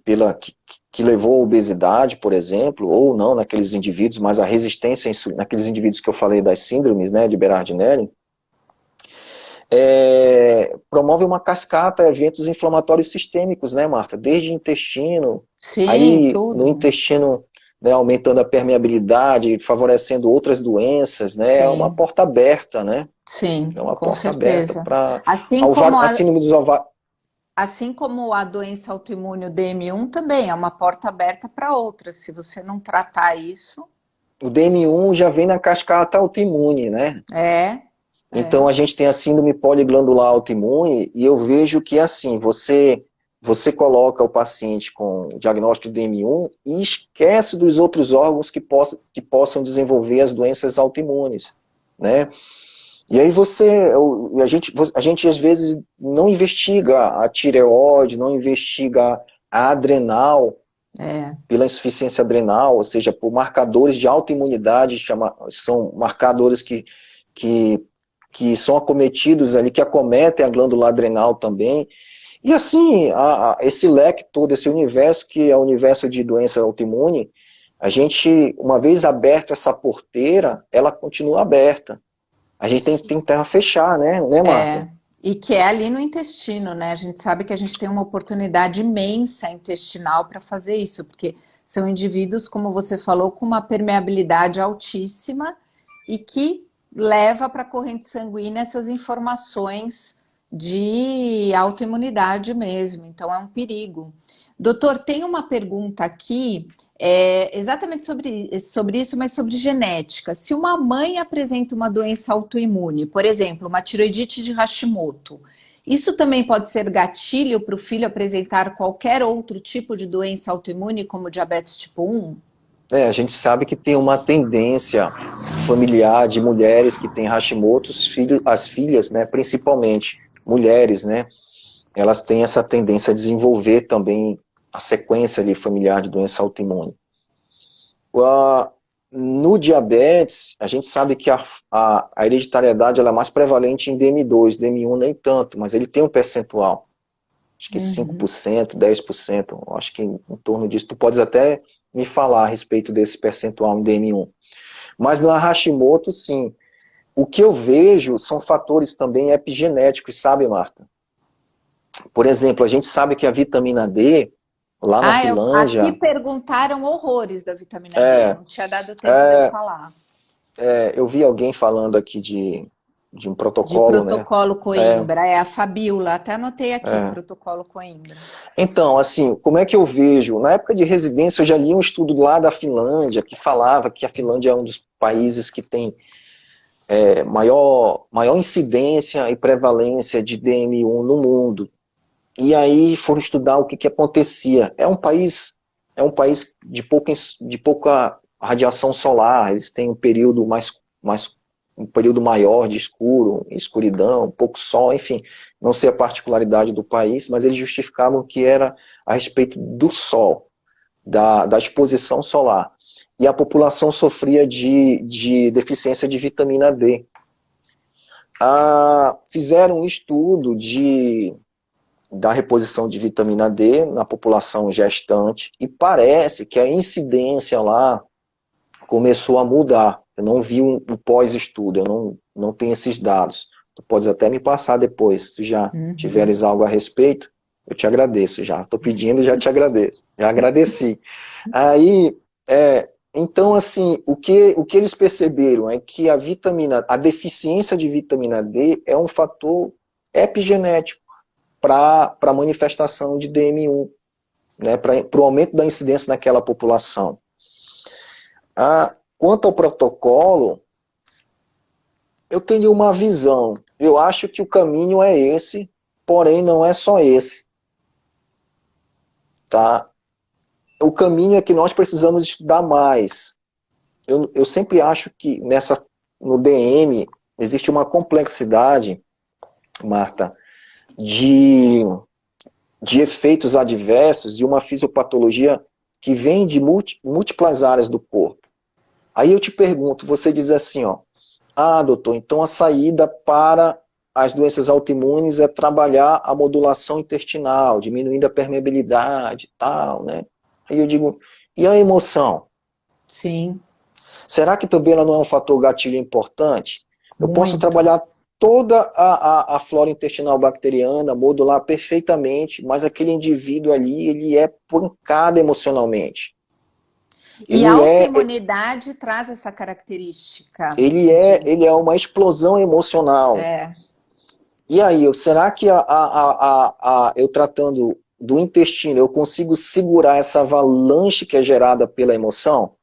que levou à obesidade, por exemplo, ou não naqueles indivíduos, mas a resistência insulínica, naqueles indivíduos que eu falei das síndromes, né, de Berardinelli, promove uma cascata, eventos inflamatórios sistêmicos, né, Marta? Desde intestino, Sim, aí no tudo. intestino, né, aumentando a permeabilidade, favorecendo outras doenças, né? É uma Sim, porta aberta, né? sim, É uma com porta aberta certeza. para Assim como a síndrome dos ovários. assim como a doença autoimune, o DM1, também é uma porta aberta para outras. Se você não tratar isso, O DM1 já vem na cascata autoimune, né? é, Então é, a gente tem a síndrome poliglandular autoimune e eu vejo que assim, você coloca o paciente com diagnóstico de DM1 e esquece dos outros órgãos que possam desenvolver as doenças autoimunes, né? E aí a gente às vezes não investiga a tireoide, não investiga a adrenal é. pela insuficiência adrenal, ou seja, por marcadores de autoimunidade, são marcadores que, que são acometidos ali, que acometem a glândula adrenal também. E assim, esse leque todo, esse universo que é o universo de doença autoimune, a gente, uma vez aberta essa porteira, ela continua aberta. A gente tem que tentar fechar, né, Marta? É, e que é ali no intestino, né? A gente sabe que a gente tem uma oportunidade imensa intestinal para fazer isso, porque são indivíduos, como você falou, com uma permeabilidade altíssima e que leva para a corrente sanguínea essas informações de autoimunidade mesmo. Então é um perigo. Doutor, tem uma pergunta aqui. É exatamente sobre isso, mas sobre genética. Se uma mãe apresenta uma doença autoimune, por exemplo, uma tiroidite de Hashimoto, isso também pode ser gatilho para o filho apresentar qualquer outro tipo de doença autoimune, como diabetes tipo 1? A gente sabe que tem uma tendência familiar de mulheres que têm Hashimoto, as filhas, né, principalmente mulheres, né, elas têm essa tendência a desenvolver também a sequência ali familiar de doença autoimune. Ah, no diabetes, a gente sabe que a hereditariedade ela é mais prevalente em DM2, DM1 nem tanto, mas ele tem um percentual, acho que Uhum. 5%, 10%, acho que em torno disso. Tu podes até me falar a respeito desse percentual em DM1. Mas no Hashimoto, sim. O que eu vejo são fatores também epigenéticos, sabe, Marta? Por exemplo, a gente sabe que a vitamina D, lá na Aqui Finlândia, perguntaram horrores da vitamina D, é, não tinha dado tempo de eu é, falar. eu vi alguém falando aqui de um De protocolo, né? protocolo É, Coimbra, é a Fabiola, até anotei aqui, é. protocolo Coimbra. Então, assim, como é que eu vejo? Na época de residência, eu já li um estudo lá da Finlândia que falava que a Finlândia é um dos países que tem maior incidência e prevalência de DM1 no mundo. E aí foram estudar o que, que acontecia. É um país de pouca radiação solar, eles têm um período um período maior de escuridão, pouco sol, enfim, não sei a particularidade do país, mas eles justificavam que era a respeito do sol, da exposição solar. E a população sofria de deficiência de vitamina D. Fizeram um estudo da reposição de vitamina D na população gestante e parece que a incidência lá começou a mudar. Eu não vi o pós-estudo, eu não tenho esses dados. Tu podes até me passar depois, se tu já Uhum. tiveres algo a respeito, eu te agradeço já. Estou pedindo e já te agradeço. Já agradeci. Aí, então, assim, o que eles perceberam é que a deficiência de vitamina D é um fator epigenético para a manifestação de DM1, né, para o aumento da incidência naquela população. Quanto ao protocolo, eu tenho uma visão. Eu acho que o caminho é esse, porém não é só esse. Tá? O caminho é que nós precisamos estudar mais. Eu sempre acho que no DM existe uma complexidade, Marta, de efeitos adversos e uma fisiopatologia que vem de múltiplas áreas do corpo. Aí eu te pergunto, você diz assim, ó, doutor, então a saída para as doenças autoimunes é trabalhar a modulação intestinal, diminuindo a permeabilidade e tal, né? Aí eu digo, e a emoção? Sim, Será que também ela não é um fator gatilho importante? Eu posso muito. trabalhar toda a flora intestinal bacteriana, modular perfeitamente, mas aquele indivíduo ali, ele é pancado emocionalmente. E a Ele é, autoimunidade traz essa característica ele é, de. ele é uma explosão emocional. É, E aí, será que eu tratando do intestino, eu consigo segurar essa avalanche que é gerada pela emoção?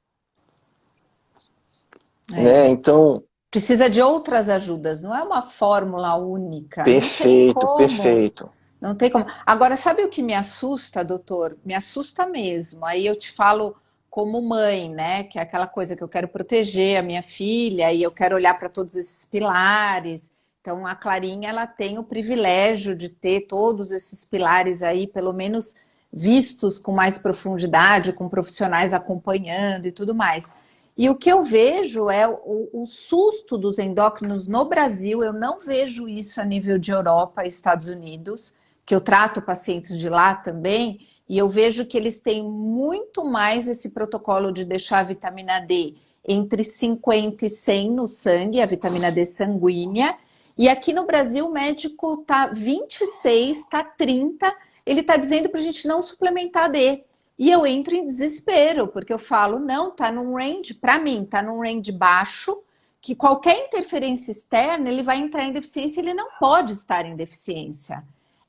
é. Né? Então, Precisa de outras ajudas, não é uma fórmula única, não tem perfeito, como. perfeito. Não tem como. Agora, sabe o que me assusta, doutor? Me assusta mesmo. Aí eu te falo como mãe, né? Que é aquela coisa que eu quero proteger a minha filha e eu quero olhar para todos esses pilares. Então, a Clarinha, ela tem o privilégio de ter todos esses pilares aí, pelo menos vistos com mais profundidade, com profissionais acompanhando e tudo mais. E o que eu vejo é o susto dos endócrinos no Brasil. Eu não vejo isso a nível de Europa e Estados Unidos, que eu trato pacientes de lá também, e eu vejo que eles têm muito mais esse protocolo de deixar a vitamina D entre 50 e 100 no sangue, a vitamina D sanguínea, e aqui no Brasil o médico tá 26, tá 30, ele tá dizendo para a gente não suplementar D. E eu entro em desespero, porque eu falo, não, tá num range, para mim, tá num range baixo, que qualquer interferência externa, ele vai entrar em deficiência, ele não pode estar em deficiência.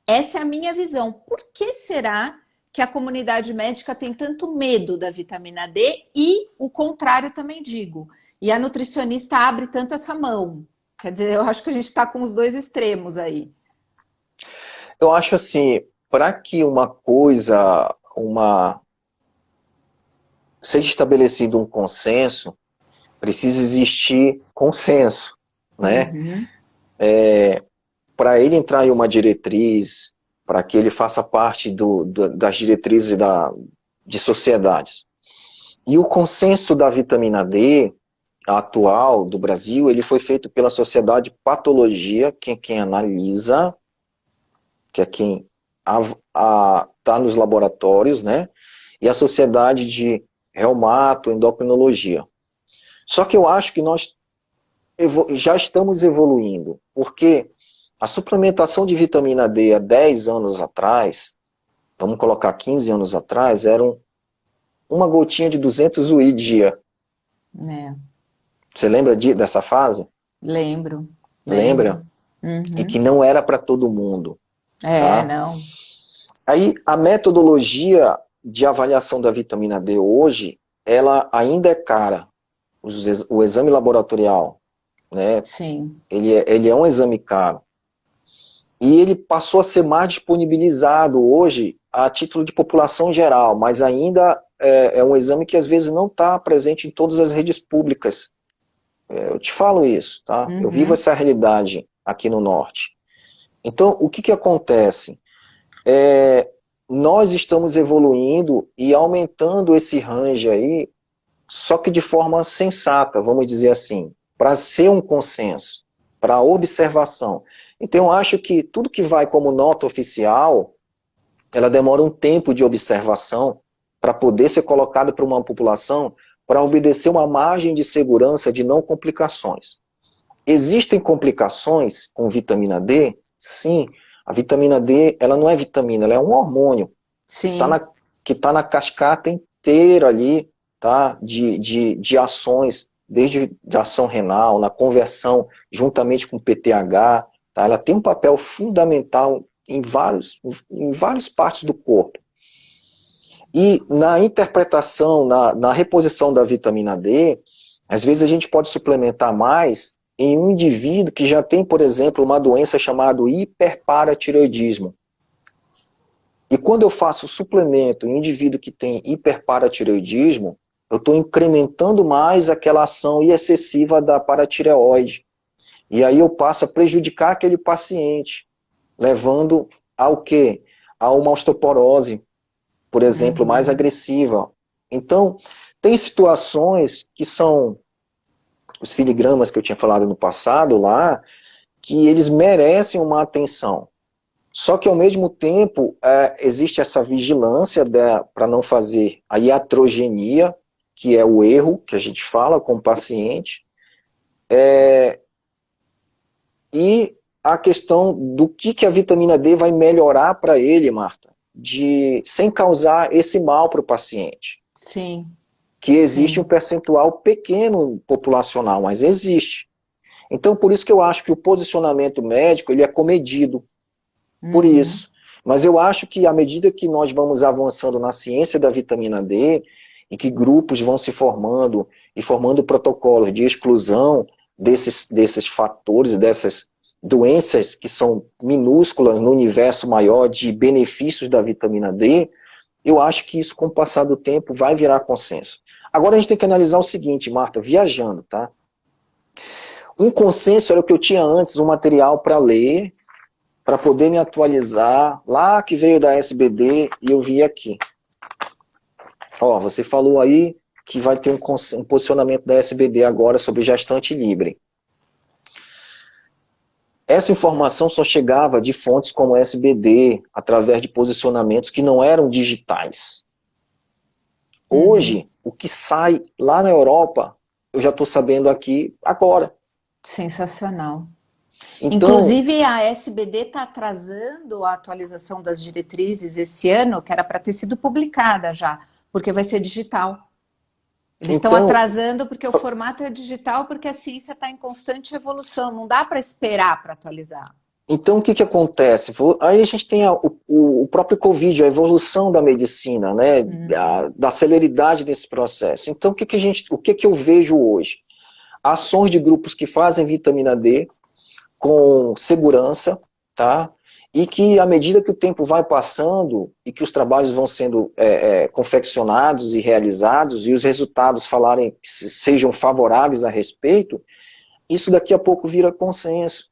Essa é a minha visão. Por que será que a comunidade médica tem tanto medo da vitamina D e o contrário também digo. E a nutricionista abre tanto essa mão. Quer dizer, eu acho que a gente está com os dois extremos aí. Eu acho assim, para que uma coisa, seja estabelecido um consenso, precisa existir consenso, né? Uhum. Para ele entrar em uma diretriz, para que ele faça parte das diretrizes de sociedades. E o consenso da vitamina D atual do Brasil, ele foi feito pela Sociedade de Patologia, que é quem analisa, que é quem está nos laboratórios, né? E a Sociedade de Reumato Endocrinologia. Só que eu acho que nós já estamos evoluindo, porque a suplementação de vitamina D há 10 anos atrás, vamos colocar 15 anos atrás, era uma gotinha de 200 UI dia. É, Você lembra dessa fase? lembro, lembro. Lembra? E Uhum. que não era para todo mundo, É, tá? não. Aí a metodologia de avaliação da vitamina D hoje, ela ainda é cara. O exame laboratorial, né? Sim. Ele é um exame caro. E ele passou a ser mais disponibilizado hoje a título de população geral, mas ainda é um exame que às vezes não está presente em todas as redes públicas. Eu te falo isso, tá? Eu vivo Uhum. essa realidade aqui no Norte. Então, o que que acontece? Nós estamos evoluindo e aumentando esse range aí, só que de forma sensata, vamos dizer assim, para ser um consenso, para observação. Então, eu acho que tudo que vai como nota oficial, ela demora um tempo de observação para poder ser colocado para uma população para obedecer uma margem de segurança de não complicações. Existem complicações com vitamina D? Sim. A vitamina D, ela não é vitamina, ela é um hormônio que está Sim. na cascata inteira ali, tá? De ações, desde de ação renal, na conversão juntamente com o PTH, tá? Ela tem um papel fundamental em várias partes do corpo. E na interpretação, na reposição da vitamina D, às vezes a gente pode suplementar mais em um indivíduo que já tem, por exemplo, uma doença chamada hiperparatireoidismo. E quando eu faço suplemento em um indivíduo que tem hiperparatireoidismo, eu estou incrementando mais aquela ação excessiva da paratireoide. E aí eu passo a prejudicar aquele paciente, levando ao quê? A uma osteoporose, por exemplo, mais Uhum. agressiva. Então, tem situações que são os filigramas que eu tinha falado no passado lá, que eles merecem uma atenção. Só que, ao mesmo tempo, existe essa vigilância para não fazer a iatrogenia, que é o erro que a gente fala com o paciente, e a questão do que a vitamina D vai melhorar para ele, Marta, sem causar esse mal para o paciente. Sim. Que existe um Sim. percentual pequeno populacional, mas existe. Então, por isso que eu acho que o posicionamento médico ele é comedido, por Uhum. isso. Mas eu acho que à medida que nós vamos avançando na ciência da vitamina D, e que grupos vão se formando, e formando protocolos de exclusão desses fatores, dessas doenças que são minúsculas no universo maior de benefícios da vitamina D, eu acho que isso, com o passar do tempo, vai virar consenso. Agora a gente tem que analisar o seguinte, Marta, viajando, tá? Um consenso era o que eu tinha antes, um material para ler, para poder me atualizar, lá que veio da SBD e eu vi aqui. Ó, você falou aí que vai ter um posicionamento da SBD agora sobre gestante livre. Essa informação só chegava de fontes como SBD, através de posicionamentos que não eram digitais. Uhum. Hoje, o que sai lá na Europa, eu já estou sabendo aqui agora. Sensacional. Então, Inclusive, a SBD está atrasando a atualização das diretrizes esse ano, que era para ter sido publicada já, porque vai ser digital. Eles estão então, atrasando porque o formato é digital, porque a ciência está em constante evolução. Não dá para esperar para atualizar. Então, o que que acontece? Aí a gente tem o próprio Covid, a evolução da medicina, né? Da celeridade desse processo. Então, o que que eu vejo hoje? Ações de grupos que fazem vitamina D com segurança, tá? E que, à medida que o tempo vai passando e que os trabalhos vão sendo confeccionados e realizados e os resultados falarem que sejam favoráveis a respeito, isso daqui a pouco vira consenso.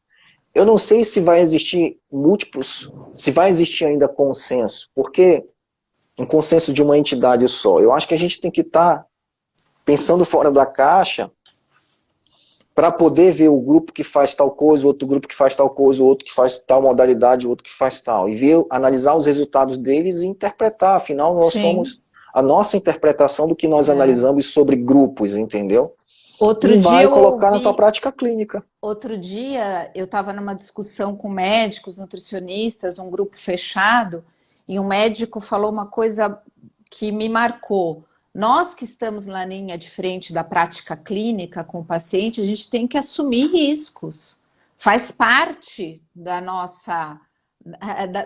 Eu não sei se vai existir múltiplos, se vai existir ainda consenso, porque um consenso de uma entidade só. Eu acho que a gente tem que estar pensando fora da caixa para poder ver o grupo que faz tal coisa, o outro grupo que faz tal coisa, o outro que faz tal modalidade, o outro que faz tal. E ver, analisar os resultados deles e interpretar. Afinal, nós Sim. somos a nossa interpretação do que nós É. analisamos sobre grupos, entendeu? Outro E dia vai eu colocar na tua ouvi, prática clínica. outro dia eu estava numa discussão com médicos, nutricionistas, um grupo fechado, e um médico falou uma coisa que me marcou. Nós que estamos na linha de frente da prática clínica com o paciente, a gente tem que assumir riscos. Faz parte da nossa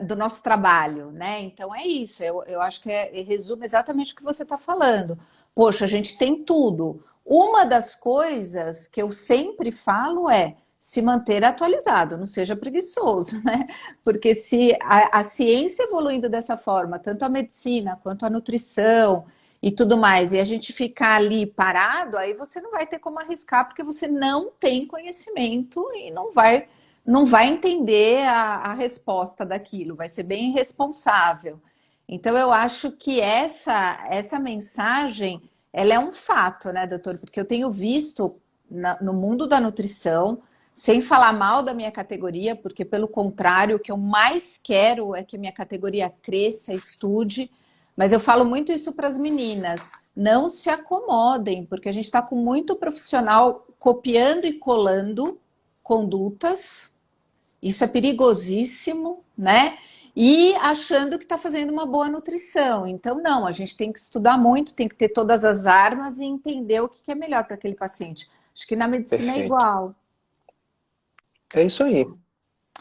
do nosso trabalho, né? Então é isso. Eu acho que resume exatamente o que você está falando. Poxa, a gente tem tudo. Uma das coisas que eu sempre falo é se manter atualizado, não seja preguiçoso, né? Porque se a ciência evoluindo dessa forma, tanto a medicina quanto a nutrição e tudo mais, e a gente ficar ali parado, aí você não vai ter como arriscar, porque você não tem conhecimento e não vai entender a resposta daquilo, vai ser bem irresponsável. Então, eu acho que essa mensagem, ela é um fato, né, doutor? Porque eu tenho visto no mundo da nutrição, sem falar mal da minha categoria, porque, pelo contrário, o que eu mais quero é que minha categoria cresça, estude, mas eu falo muito isso para as meninas. Não se acomodem, porque a gente está com muito profissional copiando e colando condutas, isso é perigosíssimo, né? E achando que está fazendo uma boa nutrição. Então, não, a gente tem que estudar muito, tem que ter todas as armas e entender o que é melhor para aquele paciente. Acho que na medicina é Perfeito. igual. É isso aí.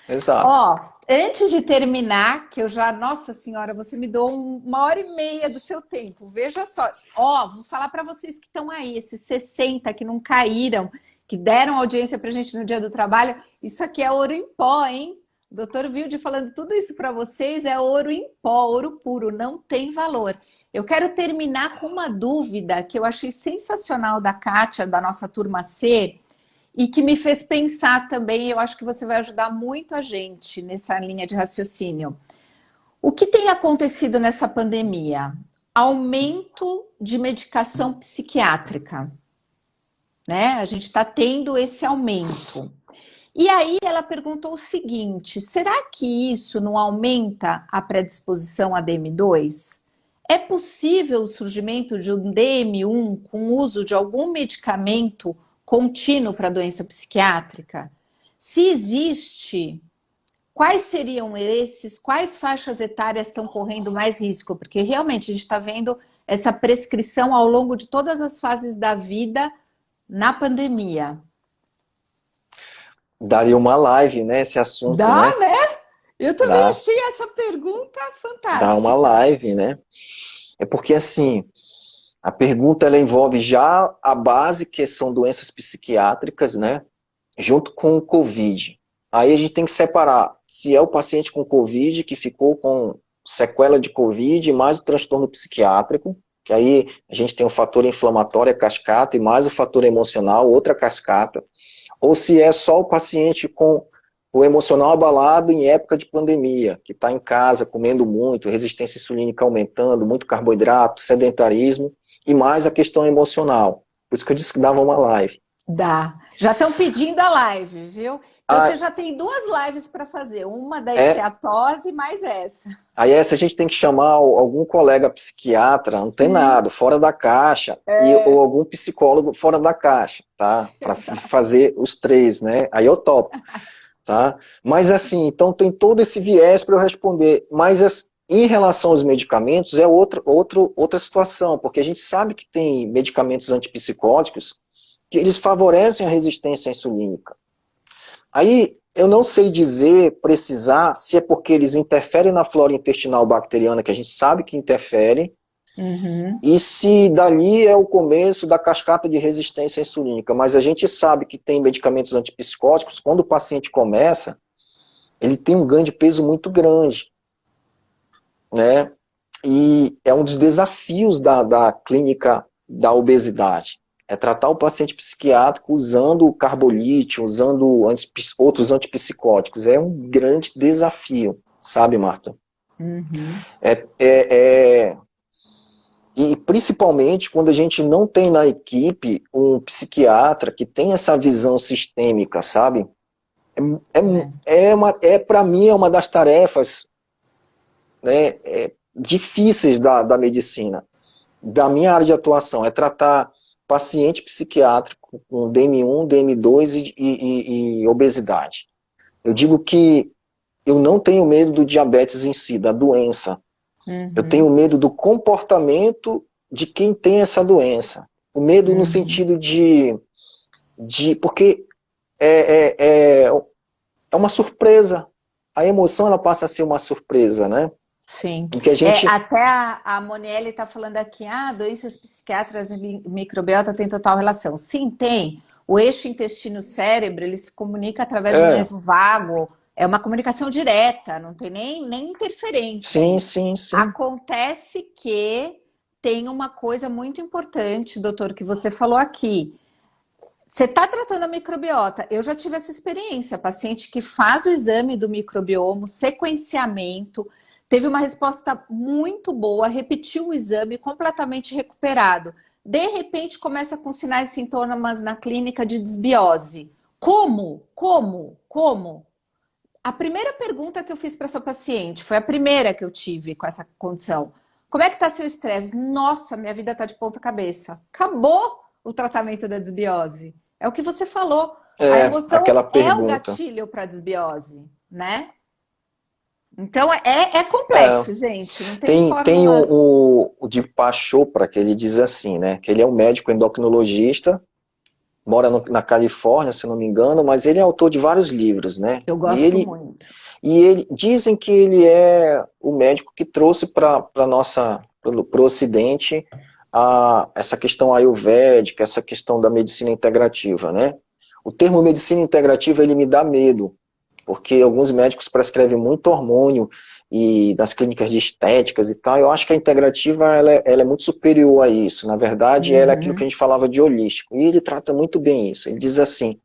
Exato. Ó, antes de terminar, que eu já, nossa senhora, você me deu uma hora e meia do seu tempo. Veja só, ó, vou falar para vocês que estão aí, esses 60 que não caíram, que deram audiência para a gente no dia do trabalho. Isso aqui é ouro em pó, hein? O doutor Wilde falando tudo isso para vocês é ouro em pó, ouro puro, não tem valor. Eu quero terminar com uma dúvida que eu achei sensacional da Kátia, da nossa turma C, e que me fez pensar também, eu acho que você vai ajudar muito a gente nessa linha de raciocínio. O que tem acontecido nessa pandemia? Aumento de medicação psiquiátrica, né? A gente está tendo esse aumento. E aí ela perguntou o seguinte: será que isso não aumenta a predisposição a DM2? É possível o surgimento de um DM1 com uso de algum medicamento contínuo para doença psiquiátrica? Se existe, quais seriam esses? Quais faixas etárias estão correndo mais risco? Porque realmente a gente está vendo essa prescrição ao longo de todas as fases da vida na pandemia. Daria uma live, né, esse assunto, Dá, né? né? Eu também Dá, achei essa pergunta dá uma fantástica. live, né? É porque, assim, a pergunta, ela envolve já a base, que são doenças psiquiátricas, né? Junto com o Covid. Aí a gente tem que separar se é o paciente com Covid que ficou com sequela de Covid mais o transtorno psiquiátrico, que aí a gente tem o fator inflamatório, a cascata, e mais o fator emocional, outra cascata, ou se é só o paciente com o emocional abalado em época de pandemia, que está em casa comendo muito, resistência insulínica aumentando, muito carboidrato, sedentarismo, e mais a questão emocional. Por isso que eu disse que dava uma live. Dá. Já estão pedindo a live, viu? Então você Ah, já tem duas lives para fazer, uma da é, esteatose mais essa. aí essa a gente tem que chamar algum colega psiquiatra Sim, antenado, fora da caixa, ou é, algum psicólogo fora da caixa, tá? Para exato. fazer os três, né? Aí eu topo, tá? Mas assim, então tem todo esse viés para eu responder. Mas em relação aos medicamentos, é outra situação, porque a gente sabe que tem medicamentos antipsicóticos que eles favorecem a resistência insulínica. Aí eu não sei precisar, se é porque eles interferem na flora intestinal bacteriana, que a gente sabe que interfere, Uhum. e se dali é o começo da cascata de resistência insulínica. Mas a gente sabe que tem medicamentos antipsicóticos, quando o paciente começa, ele tem um ganho de peso muito grande, né? E é um dos desafios da clínica da obesidade. É tratar o paciente psiquiátrico usando carbolítio, usando outros antipsicóticos. É um grande desafio, sabe, Marta? Uhum. É, é, é, e principalmente quando a gente não tem na equipe um psiquiatra que tem essa visão sistêmica, sabe? É. Para mim, é uma das tarefas, né, difíceis da medicina, da minha área de atuação, é tratar paciente psiquiátrico com DM1, DM2 e obesidade. Eu digo que eu não tenho medo do diabetes em si, da doença. Eu tenho Uhum. medo do comportamento de quem tem essa doença. O medo no Uhum. sentido porque é, é, é é uma surpresa. A emoção ela passa a ser uma surpresa, né? Sim. Em que a É, gente. até a Monielle está falando aqui, doenças psiquiátricas e microbiota têm total relação. Sim, tem. O eixo intestino-cérebro, ele se comunica através do É, nervo vago. É uma comunicação direta, não tem nem interferência sim, aí. sim, sim. Acontece que tem uma coisa muito importante, doutor, que você falou aqui. Você está tratando a microbiota. Eu já tive essa experiência. Paciente que faz o exame do microbioma, sequenciamento, teve uma resposta muito boa, repetiu o exame completamente recuperado. De repente, começa com sinais e sintomas na clínica de desbiose. Como? Como? Como? A primeira pergunta que eu fiz para essa paciente, foi a primeira que eu tive com essa condição. Como é que está seu estresse? Nossa, minha vida está de ponta cabeça. Acabou o tratamento da desbiose. É o que você falou. A É, emoção aquela é o pergunta. gatilho para a desbiose, né? Então é É, complexo, gente. Não tem tem fórmula. o Deepak Chopra, que ele diz assim, né? Que ele é um médico endocrinologista, mora na Califórnia, se não me engano, mas ele é autor de vários livros, né? Eu E gosto ele, muito. e ele dizem que ele é o médico que trouxe para o Ocidente essa questão ayurvédica, essa questão da medicina integrativa, né? O termo medicina integrativa ele me dá medo, porque alguns médicos prescrevem muito hormônio e nas clínicas de estéticas e tal. Eu acho que a integrativa ela é muito superior a isso. Na verdade, ela é aquilo que a Uhum. gente falava de holístico. E ele trata muito bem isso. Ele diz assim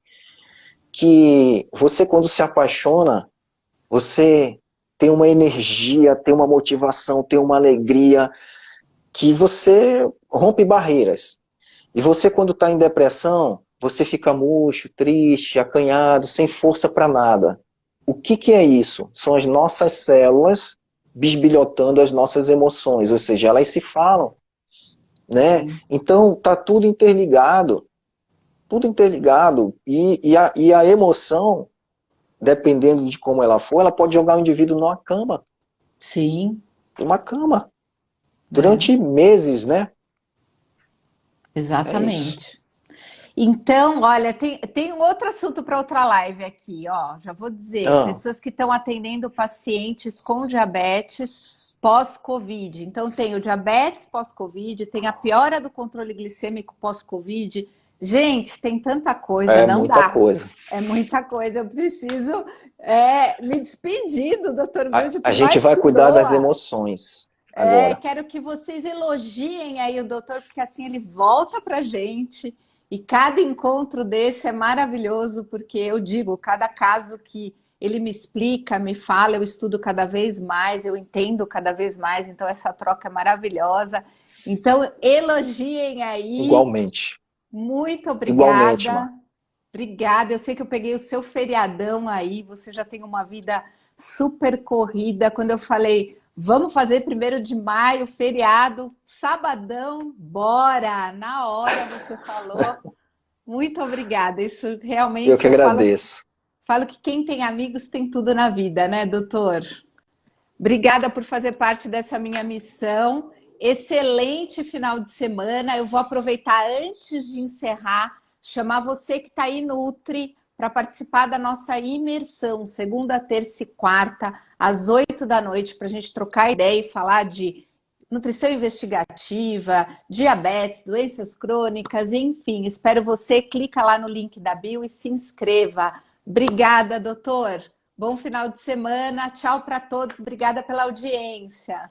que você quando se apaixona você tem uma energia, tem uma motivação, tem uma alegria, que você rompe barreiras. E você, quando está em depressão, você fica murcho, triste, acanhado, sem força para nada. O que é isso? São as nossas células bisbilhotando as nossas emoções, ou seja, elas se falam, né? Sim. Então, tá tudo interligado, e a emoção, dependendo de como ela for, ela pode jogar o indivíduo Sim. numa cama, É, durante meses, né? É isso. exatamente. Então, olha, tem um outro assunto para outra live aqui, ó. Já vou dizer, Ah, pessoas que estão atendendo pacientes com diabetes pós-Covid. Então, tem o diabetes pós-Covid, tem a piora do controle glicêmico pós-Covid. Gente, tem tanta coisa, é não muita dá. coisa. É muita coisa. Eu preciso me despedir do Dr. Grude, A por gente mais vai que cuidar das doa. emoções agora. Quero que vocês elogiem aí o doutor, porque assim ele volta pra gente. E cada encontro desse é maravilhoso, porque eu digo, cada caso que ele me explica, me fala, eu estudo cada vez mais, eu entendo cada vez mais, então essa troca é maravilhosa. Então, elogiem aí. Igualmente. Muito Igualmente, obrigada. Mar. Obrigada. Eu sei que eu peguei o seu feriadão aí, você já tem uma vida super corrida. Quando eu falei, vamos fazer 1º de maio, feriado, sabadão, bora! Na hora você falou. Muito obrigada. Isso Eu realmente que eu falo, agradeço. falo que quem tem amigos tem tudo na vida, né, doutor? Obrigada por fazer parte dessa minha missão. Excelente final de semana. Eu vou aproveitar antes de encerrar, chamar você que está aí Nutri para participar da nossa imersão, segunda, terça e quarta, às 8 da noite, para a gente trocar ideia e falar de nutrição investigativa, diabetes, doenças crônicas, enfim. Espero você. Clica lá no link da bio e se inscreva. Obrigada, doutor. Bom final de semana. Tchau para todos. Obrigada pela audiência.